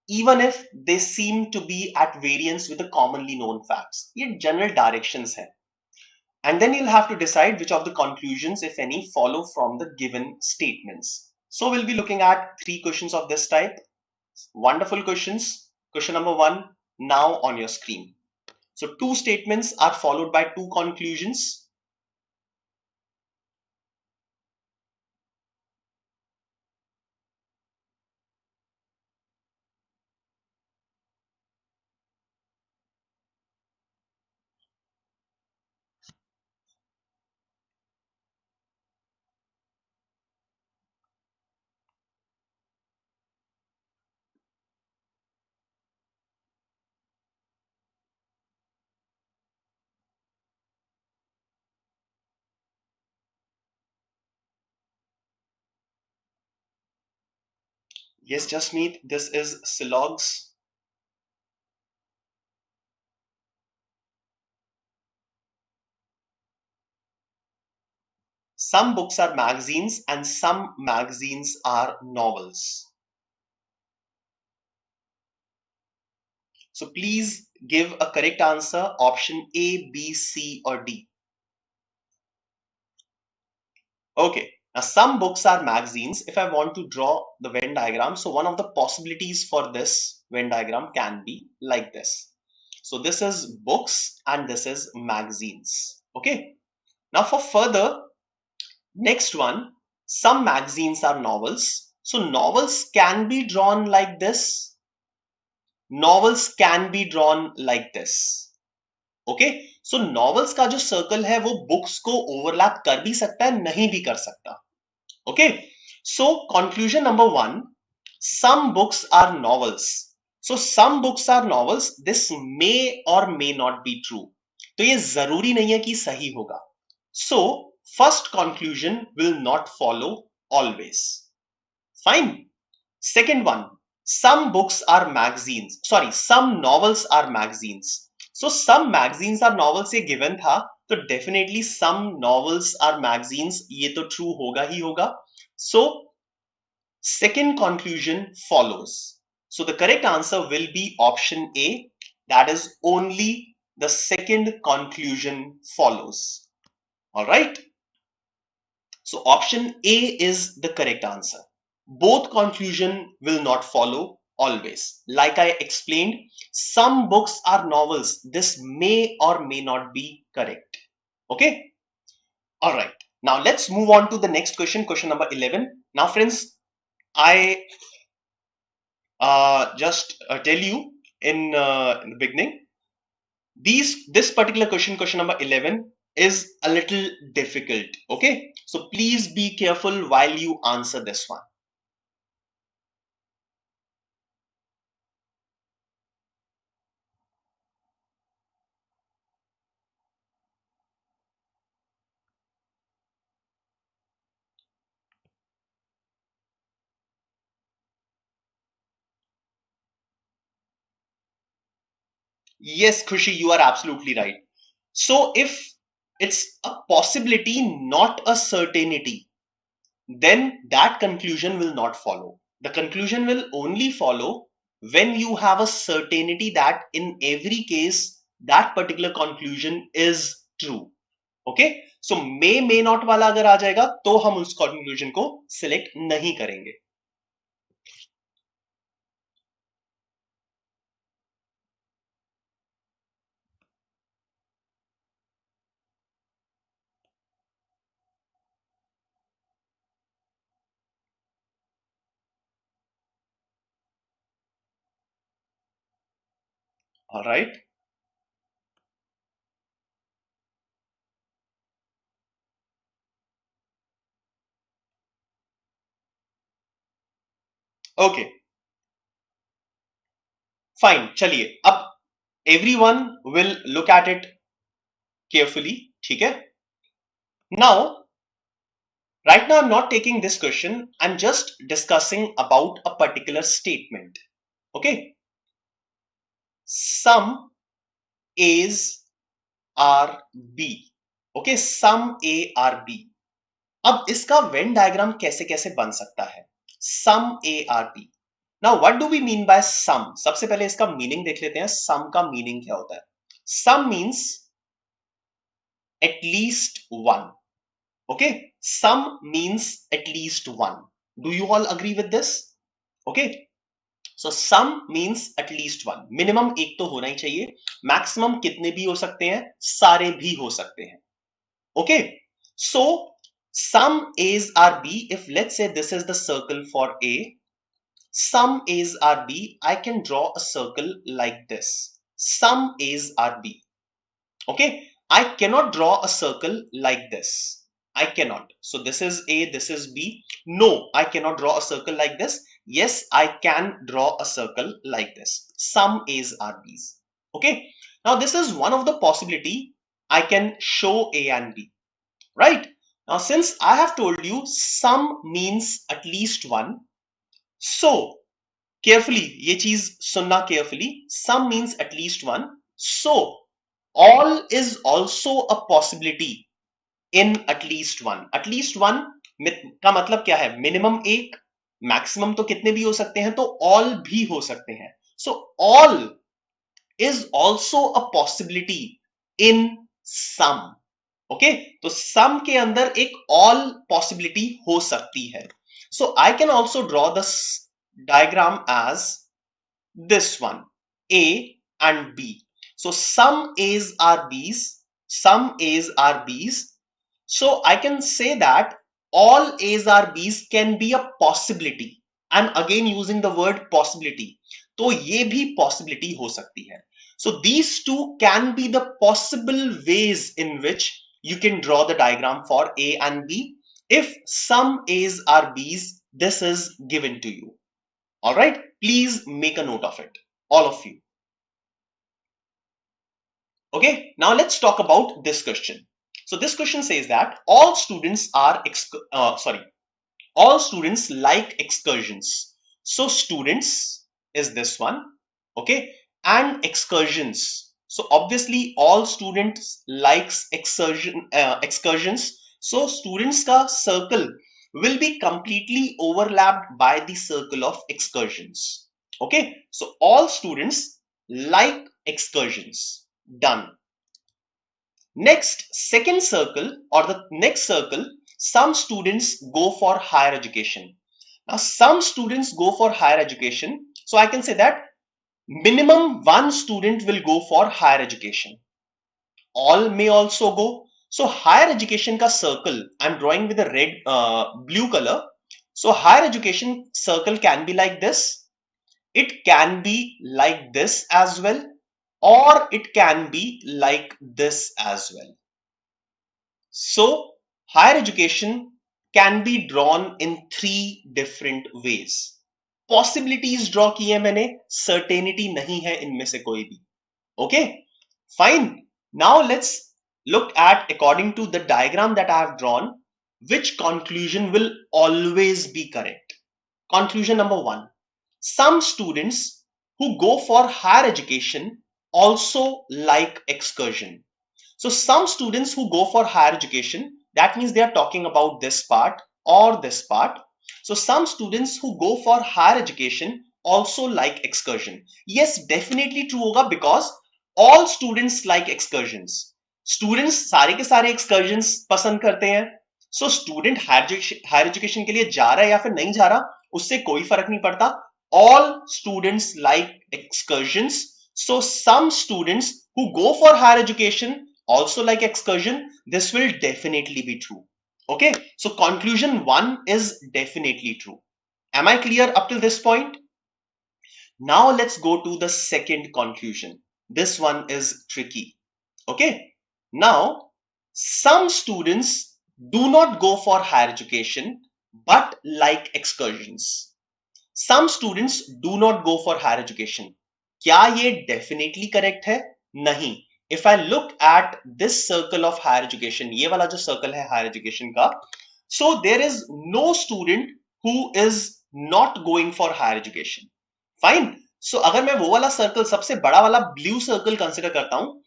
Speaker 1: even if they seem to be at variance with the commonly known facts. ये general directions हैं. And then you'll have to decide which of the conclusions, if any, follow from the given statements. So we'll be looking at three questions of this type. Wonderful questions. Question number one, now on your screen. So two statements are followed by two conclusions. Yes, Jasmeet, this is Silogs. Some books are magazines and some magazines are novels. So please give a correct answer, option A, B, C or D. Okay, now some books are magazines. If I want to draw the Venn diagram, so one of the possibilities for this Venn diagram can be like this. So this is books and this is magazines. Okay, now for further, next one, some magazines are novels. So novels can be drawn like this. Novels can be drawn like this. Okay so novels का जो circle है वो books को overlap कर भी सकता है, नहीं भी कर सकता. Okay so conclusion number one, some books are novels. So some books are novels, this may or may not be true. तो ये जरूरी नहीं है कि सही होगा. So first conclusion will not follow always. Fine. Second one, some books are magazines. Sorry, some novels are magazines. So some magazines are novels ये given था, तो definitely some novels are magazines, ये तो true होगा ही होगा. So second conclusion follows. So the correct answer will be option A. That is only the second conclusion follows. All right. So option A is the correct answer. Both conclusion will not follow always. Like I explained, some books are novels. This may or may not be correct. Okay. All right. Now let's move on to the next question, question number 11. Now friends, I just tell you in the beginning, this particular question, question number 11, is a little difficult. Okay. So please be careful while you answer this one. Yes, Khushi, you are absolutely right. So if it's a possibility, not a certainty, then that conclusion will not follow. The conclusion will only follow when you have a certainty that in every case that particular conclusion is true. Okay, so may not वाला अगर आ जाएगा तो हम उस conclusion को select नहीं करेंगे. Alright, okay, fine. चलिए, अब everyone will look at it carefully. ठीक है. Now, right now I'm not taking this question, I'm just discussing about a particular statement. Okay, some A's are B. Okay, some A are B. अब इसका Venn diagram कैसे कैसे बन सकता है. Some A are B. Now what do we mean by some? सबसे पहले इसका मीनिंग देख लेते हैं. सम का मीनिंग क्या होता है? Some means at least one. Okay, some means at least one. Do you all agree with this? Okay, so some means at least one. Minimum एक तो होना ही चाहिए. मैक्सिमम कितने भी हो सकते हैं? सारे भी हो सकते हैं. Okay, so some A's are B. If let's say this is the circle for A, some A's are B, I can draw a circle like this. Some A's are B. Okay, I cannot draw a circle like this. I cannot. So this is A, this is B. No, I cannot draw a circle like this. Yes, I can draw a circle like this. Some A's are B's. Okay, now this is one of the possibility I can show A and B. Right? Now, since I have told you some means at least one, so carefully, ये चीज सुनना carefully. Some means at least one, so all is also a possibility in at least one. At least one का मतलब क्या है? Minimum एक, maximum तो कितने भी हो सकते हैं, तो all भी हो सकते हैं. So all is also a possibility in some. Okay, तो सम के अंदर एक ऑल पॉसिबिलिटी हो सकती है. So I can also draw the diagram as this one, A and B. So some A's are B's, some A's are B's. So I can say that all A's are B's can be a possibility. I'm again using the word possibility. तो ये भी possibility हो सकती है. So these two can be the possible ways in which you can draw the diagram for A and B. If some A's are B's, this is given to you. All right, please make a note of it, all of you. Okay, now let's talk about this question. So this question says that all students are all students like excursions. So students is this one, okay, and excursions. So obviously all students likes excursions. So students ka circle will be completely overlapped by the circle of excursions. Okay, so all students like excursions. Done. Next, second circle or the next circle, some students go for higher education. Now some students go for higher education, so I can say that minimum one student will go for higher education. All may also go. So higher education ka circle I'm drawing with a red blue color. So higher education circle can be like this, it can be like this as well, or it can be like this as well. So higher education can be drawn in three different ways. Possibilities draw की है मैंने, certainty नहीं है इनमें से कोई भी. Okay, fine. Now let's look at, according to the diagram that I have drawn, which conclusion will always be correct. Conclusion number one, some students who go for higher education also like excursion. So some students who go for higher education, that means they are talking about this part or this part. So some students who go for higher education also like excursion. Yes, definitely true होगा because all students like excursions. Students सारे के सारे excursions पसंद करते हैं. So student higher education के लिए जा रहा है या फिर नहीं जा रहा, उससे कोई फर्क नहीं पड़ता. All students like excursions. So some students who go for higher education also like excursion. This will definitely be true. Okay, so conclusion 1 is definitely true. Am I clear up till this point? Now let's go to the second conclusion. This one is tricky. Okay, now some students do not go for higher education but like excursions. Some students do not go for higher education. क्या ये definitely correct है? नहीं. If I look at this circle of higher education, ये वाला जो circle है higher education का, so there is no student who is not going for higher education. Fine. So अगर मैं वो वाला circle, सबसे बड़ा वाला blue circle consider करता हूँ,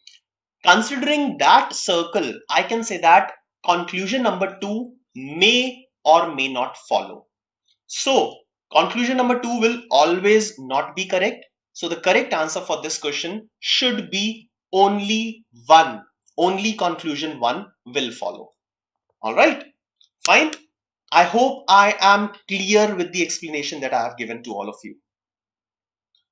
Speaker 1: considering that circle, I can say that conclusion number 2 may or may not follow. So conclusion number 2 will always not be correct. So the correct answer for this question should be only one. Only conclusion 1 will follow. All right. Fine. I hope I am clear with the explanation that I have given to all of you.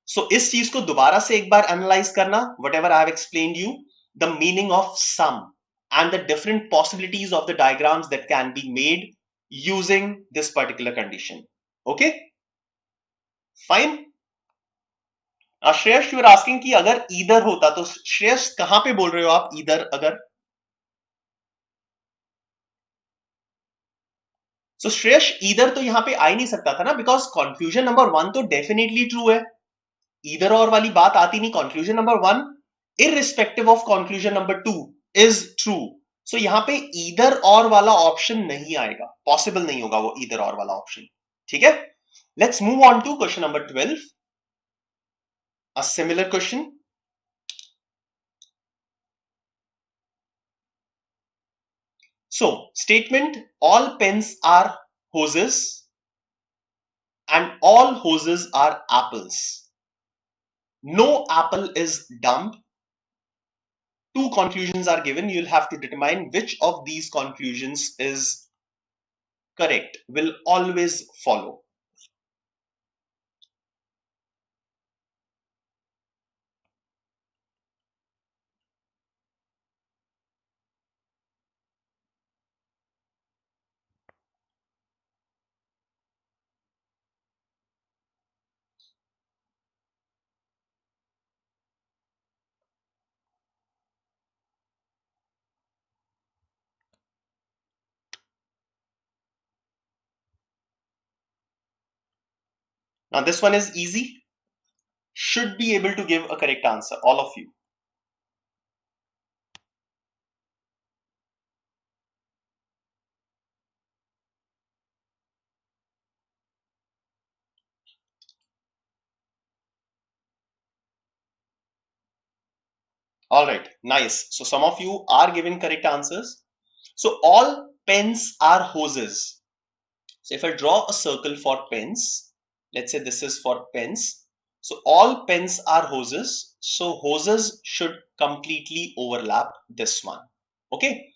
Speaker 1: So इस चीज को दोबारा से एक बार analyse करना, whatever I have explained you, the meaning of sum and the different possibilities of the diagrams that can be made using this particular condition. Okay, fine. Shreyas, you are asking कि अगर either होता, तो श्रेयस कहां पे बोल रहे हो आप either? अगर so श्रेयस either तो यहां पे आ ही नहीं सकता था ना, because conclusion number 1 तो definitely true है. Either और वाली बात आती नहीं. Conclusion number 1 irrespective of conclusion number 2 is true. So यहाँ पे either और वाला ऑप्शन नहीं आएगा, पॉसिबल नहीं होगा वो either और वाला ऑप्शन. ठीक है, let's move on to question number 12. A similar question. So statement, all pens are hoses and all hoses are apples. No apple is dumb. Two conclusions are given. You'll have to determine which of these conclusions is correct, will always follow. Now this one is easy. Should be able to give a correct answer, all of you. All right, nice. So some of you are giving correct answers. So all pens are hoses. So if I draw a circle for pens, let's say this is for pens. So all pens are hoses. So hoses should completely overlap this one. Okay.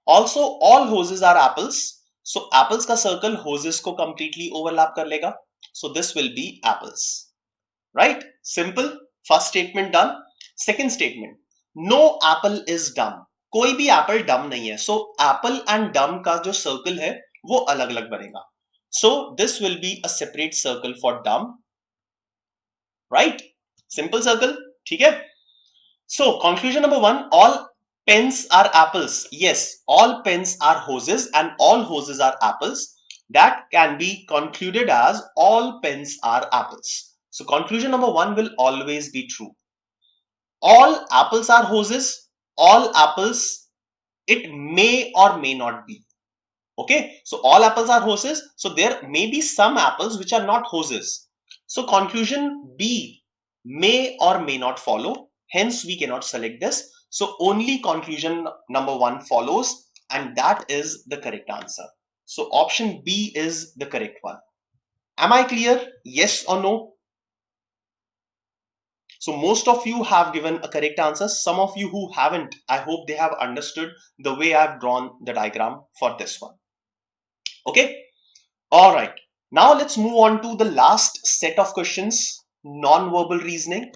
Speaker 1: Also all hoses are apples. So apples का circle hoses को completely overlap कर लेगा. So this will be apples. Right? Simple. First statement done. Second statement. No apple is dumb. कोई भी apple dumb नहीं है. So apple and dumb का जो circle है वो अलग अलग बनेगा. So this will be a separate circle for dumb. Right? Simple circle. ठीक है? So conclusion number 1, all pens are apples. Yes, all pens are hoses and all hoses are apples. That can be concluded as all pens are apples. So conclusion number 1 will always be true. All apples are hoses. All apples, it may or may not be. Okay, so all apples are hoses. So there may be some apples which are not hoses. So conclusion B may or may not follow. Hence we cannot select this. So only conclusion number 1 follows, and that is the correct answer. So option B is the correct one. Am I clear? Yes or no? So most of you have given a correct answer. Some of you who haven't, I hope they have understood the way I've drawn the diagram for this one. Okay. All right. Now let's move on to the last set of questions, non-verbal reasoning.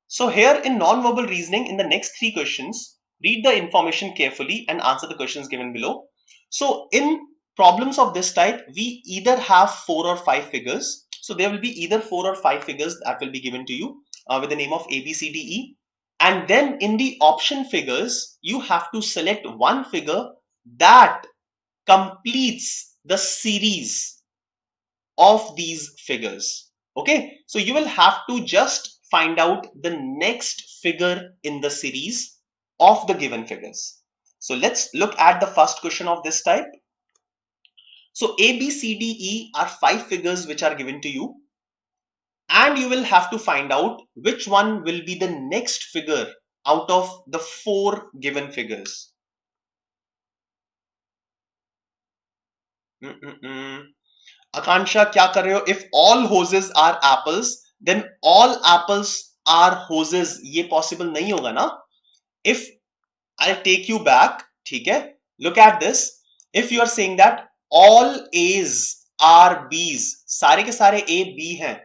Speaker 1: So here in non-verbal reasoning, in the next three questions, read the information carefully and answer the questions given below. So in problems of this type, we either have 4 or 5 figures. So there will be either 4 or 5 figures that will be given to you with the name of A, B, C, D, E. And then in the option figures, you have to select one figure that completes the series of these figures. Okay, so you will have to just find out the next figure in the series of the given figures. So let's look at the first question of this type. So A, B, C, D, E are 5 figures which are given to you, and you will have to find out which one will be the next figure out of the 4 given figures. Akansha, क्या कर रहे हो? If all hoses are apples, then all apples are hoses. ये possible नहीं होगा ना? If I'll take you back, ठीक है? Look at this. If you are saying that all A's are B's, सारे के सारे A B हैं.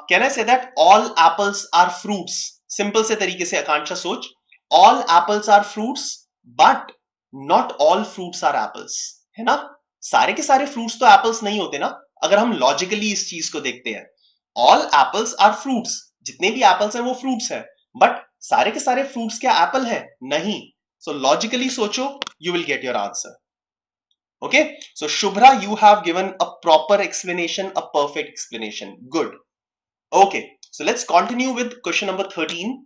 Speaker 1: Can I say that all apples are fruits? Simple से तरीके से आकांक्षा सोच. All apples are fruits, but not all fruits are apples. है ना? सारे के सारे फ्रूट्स तो एप्पल्स नहीं होते ना, अगर हम लॉजिकली इस चीज को देखते हैं. ऑल एप्पल्स आर फ्रूट्स, जितने भी एप्पल्स हैं वो फ्रूट्स हैं, बट सारे के सारे फ्रूट्स क्या एप्पल है? नहीं. सो लॉजिकली सोचो, you will get your answer. Okay, so Shubhra, you have given a proper explanation, a perfect explanation. Good. Okay, so let's continue with question number 13.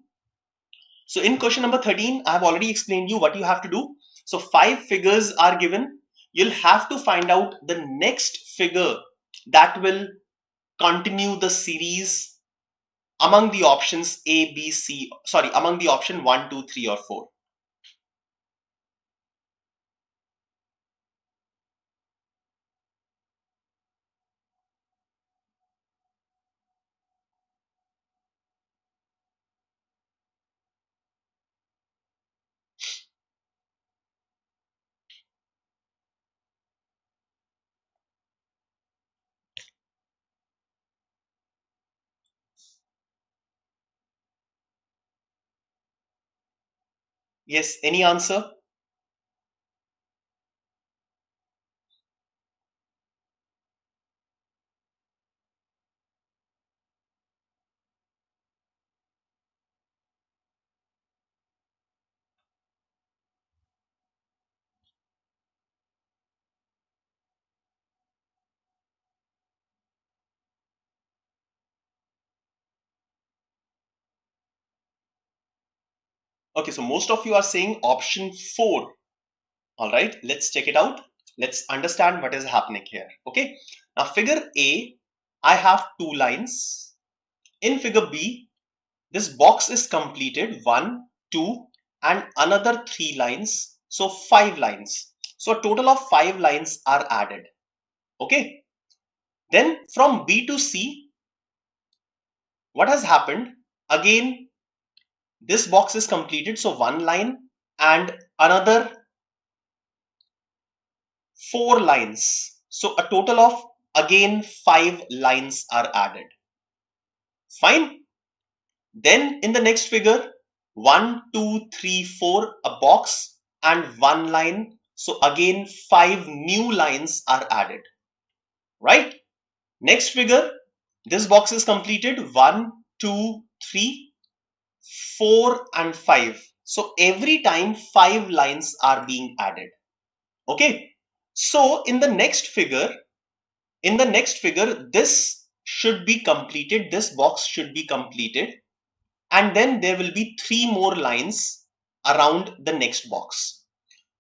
Speaker 1: So in question number 13, I have already explained you what you have to do. So 5 figures are given. You'll have to find out the next figure that will continue the series among the options A, B, C, sorry, among the option 1, 2, 3 or 4. Yes, any answer? Okay, so most of you are saying option 4. All right, let's check it out. Let's understand what is happening here. Okay, now figure A, I have 2 lines. In figure B, this box is completed 1, 2 and another 3 lines. So 5 lines. So a total of 5 lines are added. Okay. Then from B to C, what has happened? Again, this box is completed. So 1 line and another 4 lines. So a total of again 5 lines are added. Fine. Then in the next figure, 1, 2, 3, 4, a box and 1 line. So again 5 new lines are added. Right? Next figure, this box is completed 1, 2, 3, 4 and 5. So every time 5 lines are being added. Okay. So in the next figure, this should be completed. This box should be completed. And then there will be 3 more lines around the next box.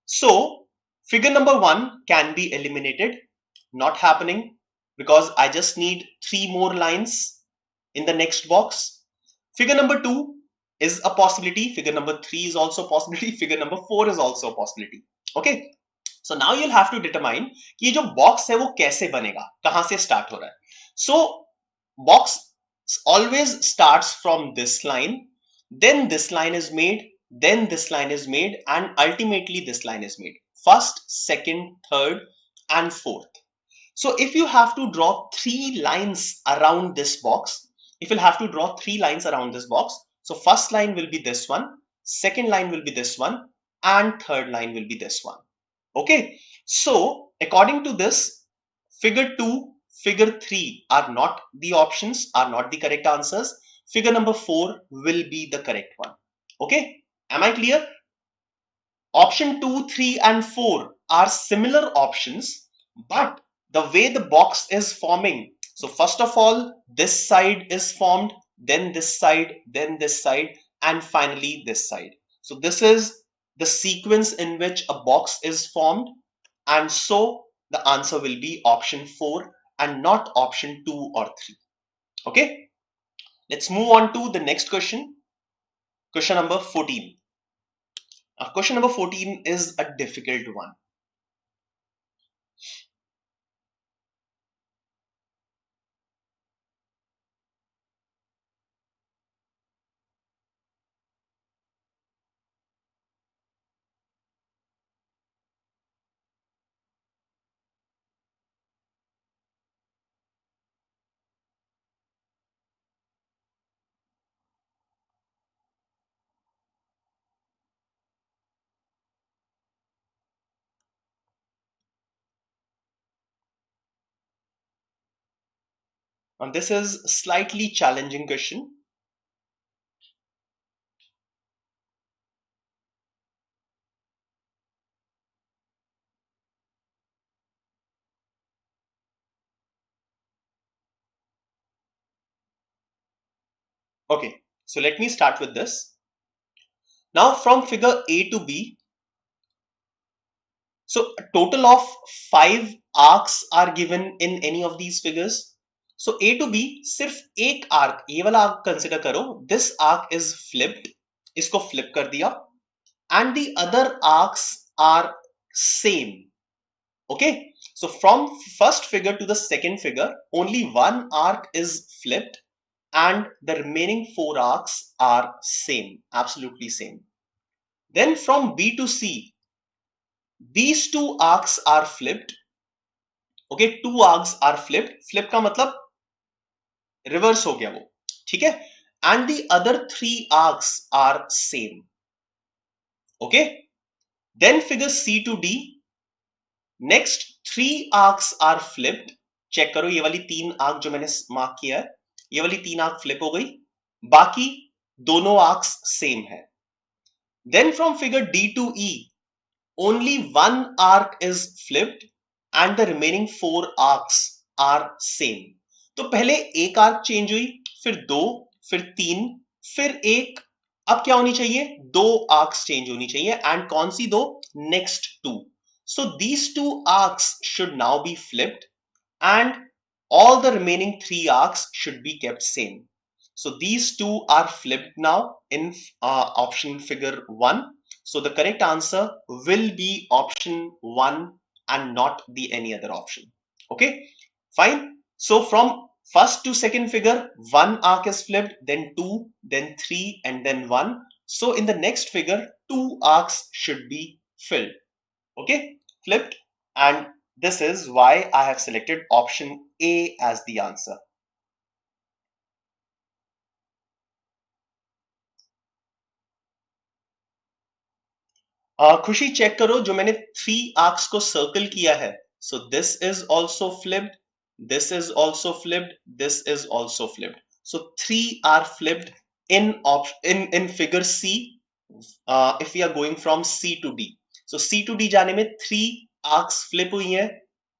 Speaker 1: So figure number 1 can be eliminated. Not happening because I just need 3 more lines in the next box. Figure number 2 is a possibility. Figure number 3 is also a possibility. Figure number 4 is also a possibility. Okay. So now you'll have to determine कि जो box है वो कैसे बनेगा, कहां से start हो रहा है. So box always starts from this line, then this line is made, then this line is made, and ultimately this line is made. First, second, third, and fourth. So if you have to draw three lines around this box, if you'll have to draw three lines around this box, so first line will be this one, second line will be this one, and third line will be this one. Okay, so according to this, figure 2, figure 3 are not the options, are not the correct answers. Figure number 4 will be the correct one. Okay, am I clear? Option 2, 3, and 4 are similar options, but the way the box is forming. So first of all, this side is formed, then this side, and finally this side. So this is the sequence in which a box is formed, and so the answer will be option 4 and not option 2 or 3. Okay, let's move on to the next question. Question number 14. Question number 14 is a difficult one. And this is slightly challenging question. Okay, so let me start with this. Now from figure A to B, so a total of 5 arcs are given in any of these figures. So A to B, सिर्फ एक arc, ये वाला arc consider करो. This arc is flipped, इसको flip कर दिया, and the other arcs are same. Okay, so from first figure to the second figure, only one arc is flipped and the remaining 4 arcs are same, absolutely same. Then from B to C, these 2 arcs are flipped. Okay, 2 arcs are flipped. Flip का मतलब reverse हो गया वो, ठीक है? And the other 3 arcs are same. Okay, then figure C to D, next 3 arcs are flipped. Check करो, ये वाली 3 आर्क जो मैंने मार्क किया है, ये वाली 3 आर्क फ्लिप हो गई, बाकी दोनों आर्क्स सेम है. Then from figure D to E, only one arc is flipped and the remaining 4 arcs are same. तो पहले एक आर्क चेंज हुई, फिर 2, फिर 3, फिर 1. अब क्या होनी चाहिए? 2 आर्क्स चेंज होनी चाहिए. एंड कौन सी 2? Next 2. So these 2 arcs should now be flipped and all the remaining 3 arcs should be kept same. So these 2 are flipped now in option figure 1. So the correct answer will be option 1 and not the any other option. Okay, fine. So from first to second figure, 1 arc is flipped, then 2, then 3, and then 1. So in the next figure, 2 arcs should be filled. Okay, flipped, and this is why I have selected option A as the answer. खुशी check करो, जो मैंने 3 arcs को circle किया है. So this is also flipped, this is also flipped, this is also flipped. So 3 are flipped in figure C. If we are going from C to D, so C to D जाने में 3 arcs flip हुई हैं,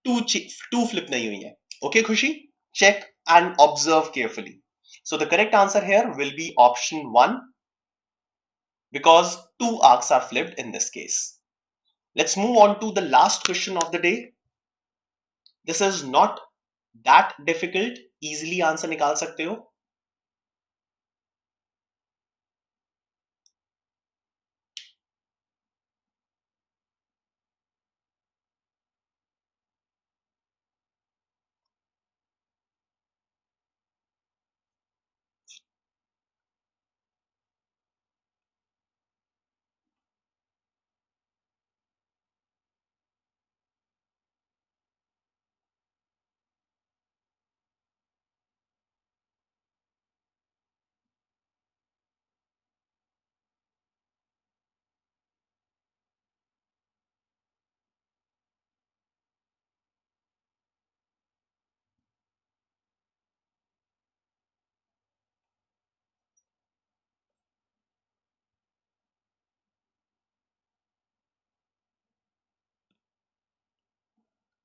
Speaker 1: 2 flip नहीं हुई हैं. Okay खुशी, check and observe carefully. So the correct answer here will be option 1, because 2 arcs are flipped in this case. Let's move on to the last question of the day. This is not that difficult, easily answer निकाल सकते हो.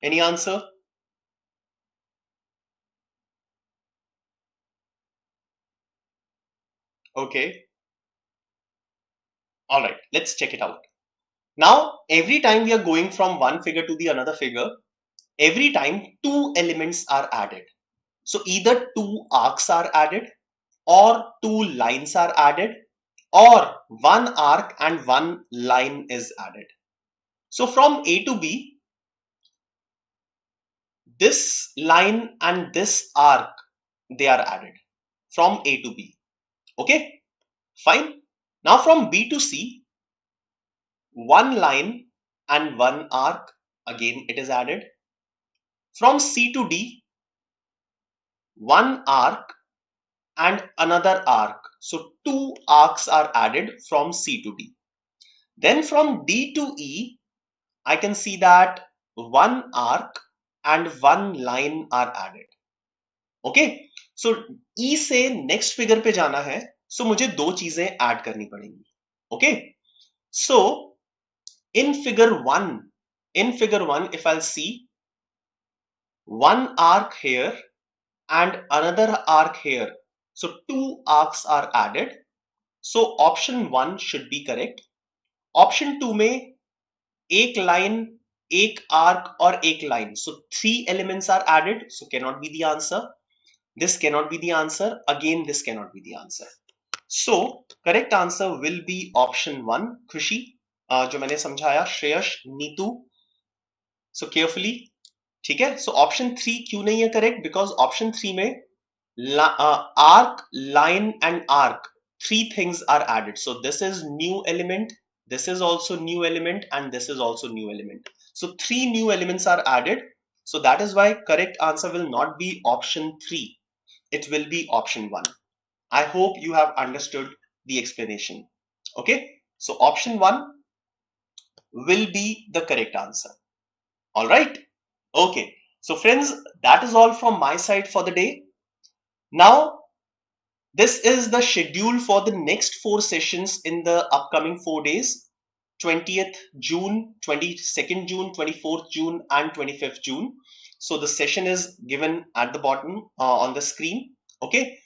Speaker 1: Any answer? Okay. All right. Let's check it out. Now, every time we are going from one figure to the another figure, every time two elements are added. So either two arcs are added, or two lines are added, or one arc and one line is added. So from A to B, this line and this arc, they are added from A to B. Okay, fine. Now from B to C, one line and one arc, again it is added. From C to D, one arc and another arc. So two arcs are added from C to D. Then from D to E, I can see that one arc and one line are added. Okay, so E से next figure पे जाना है, so मुझे दो चीजें add करनी पड़ेंगी. Okay, so in figure one, if I'll see one arc here and another arc here, so two arcs are added. So option one should be correct. Option two में एक line, एक arc और एक line, so three elements are added, so cannot be the answer. This cannot be the answer. Again, this cannot be the answer. So correct answer will be option one. खुशी जो मैंने समझाया, Shreyas, Neetu, so carefully. ठीक है, so option three क्यों नहीं है correct? Because option three में arc, line and arc, three things are added. So this is new element, this is also new element, and this is also new element. So three new elements are added. So that is why correct answer will not be option three. It will be option one. I hope you have understood the explanation. Okay, so option one will be the correct answer. All right. Okay, so friends, that is all from my side for the day. Now, this is the schedule for the next 4 sessions in the upcoming 4 days, 20th June, 22nd June, 24th June, and 25th June. So the session is given at the bottom on the screen. Okay.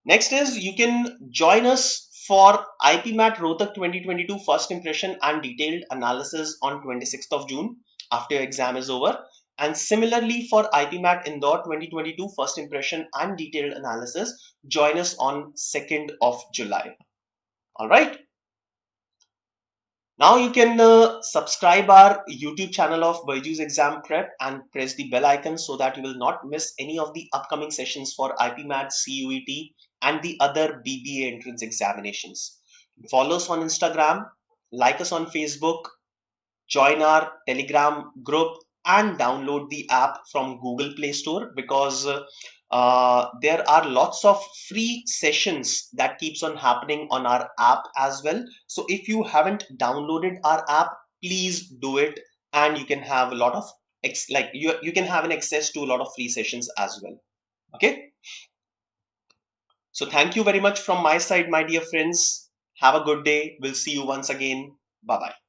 Speaker 1: Next is you can join us for IPMAT Rohtak 2022 first impression and detailed analysis on 26th of June after your exam is over. And similarly for IPMAT Indore 2022 first impression and detailed analysis, join us on 2nd of July. All right. Now you can subscribe our YouTube channel of BYJU'S Exam Prep and press the bell icon so that you will not miss any of the upcoming sessions for IPMAT, CUET and the other BBA entrance examinations. Follow us on Instagram, like us on Facebook, join our Telegram group and download the app from Google Play Store because there are lots of free sessions that keeps on happening on our app as well. So if you haven't downloaded our app, please do it, and you can have a lot of you can have an access to a lot of free sessions as well. Okay, so thank you very much from my side, my dear friends. Have a good day. We'll see you once again. Bye bye.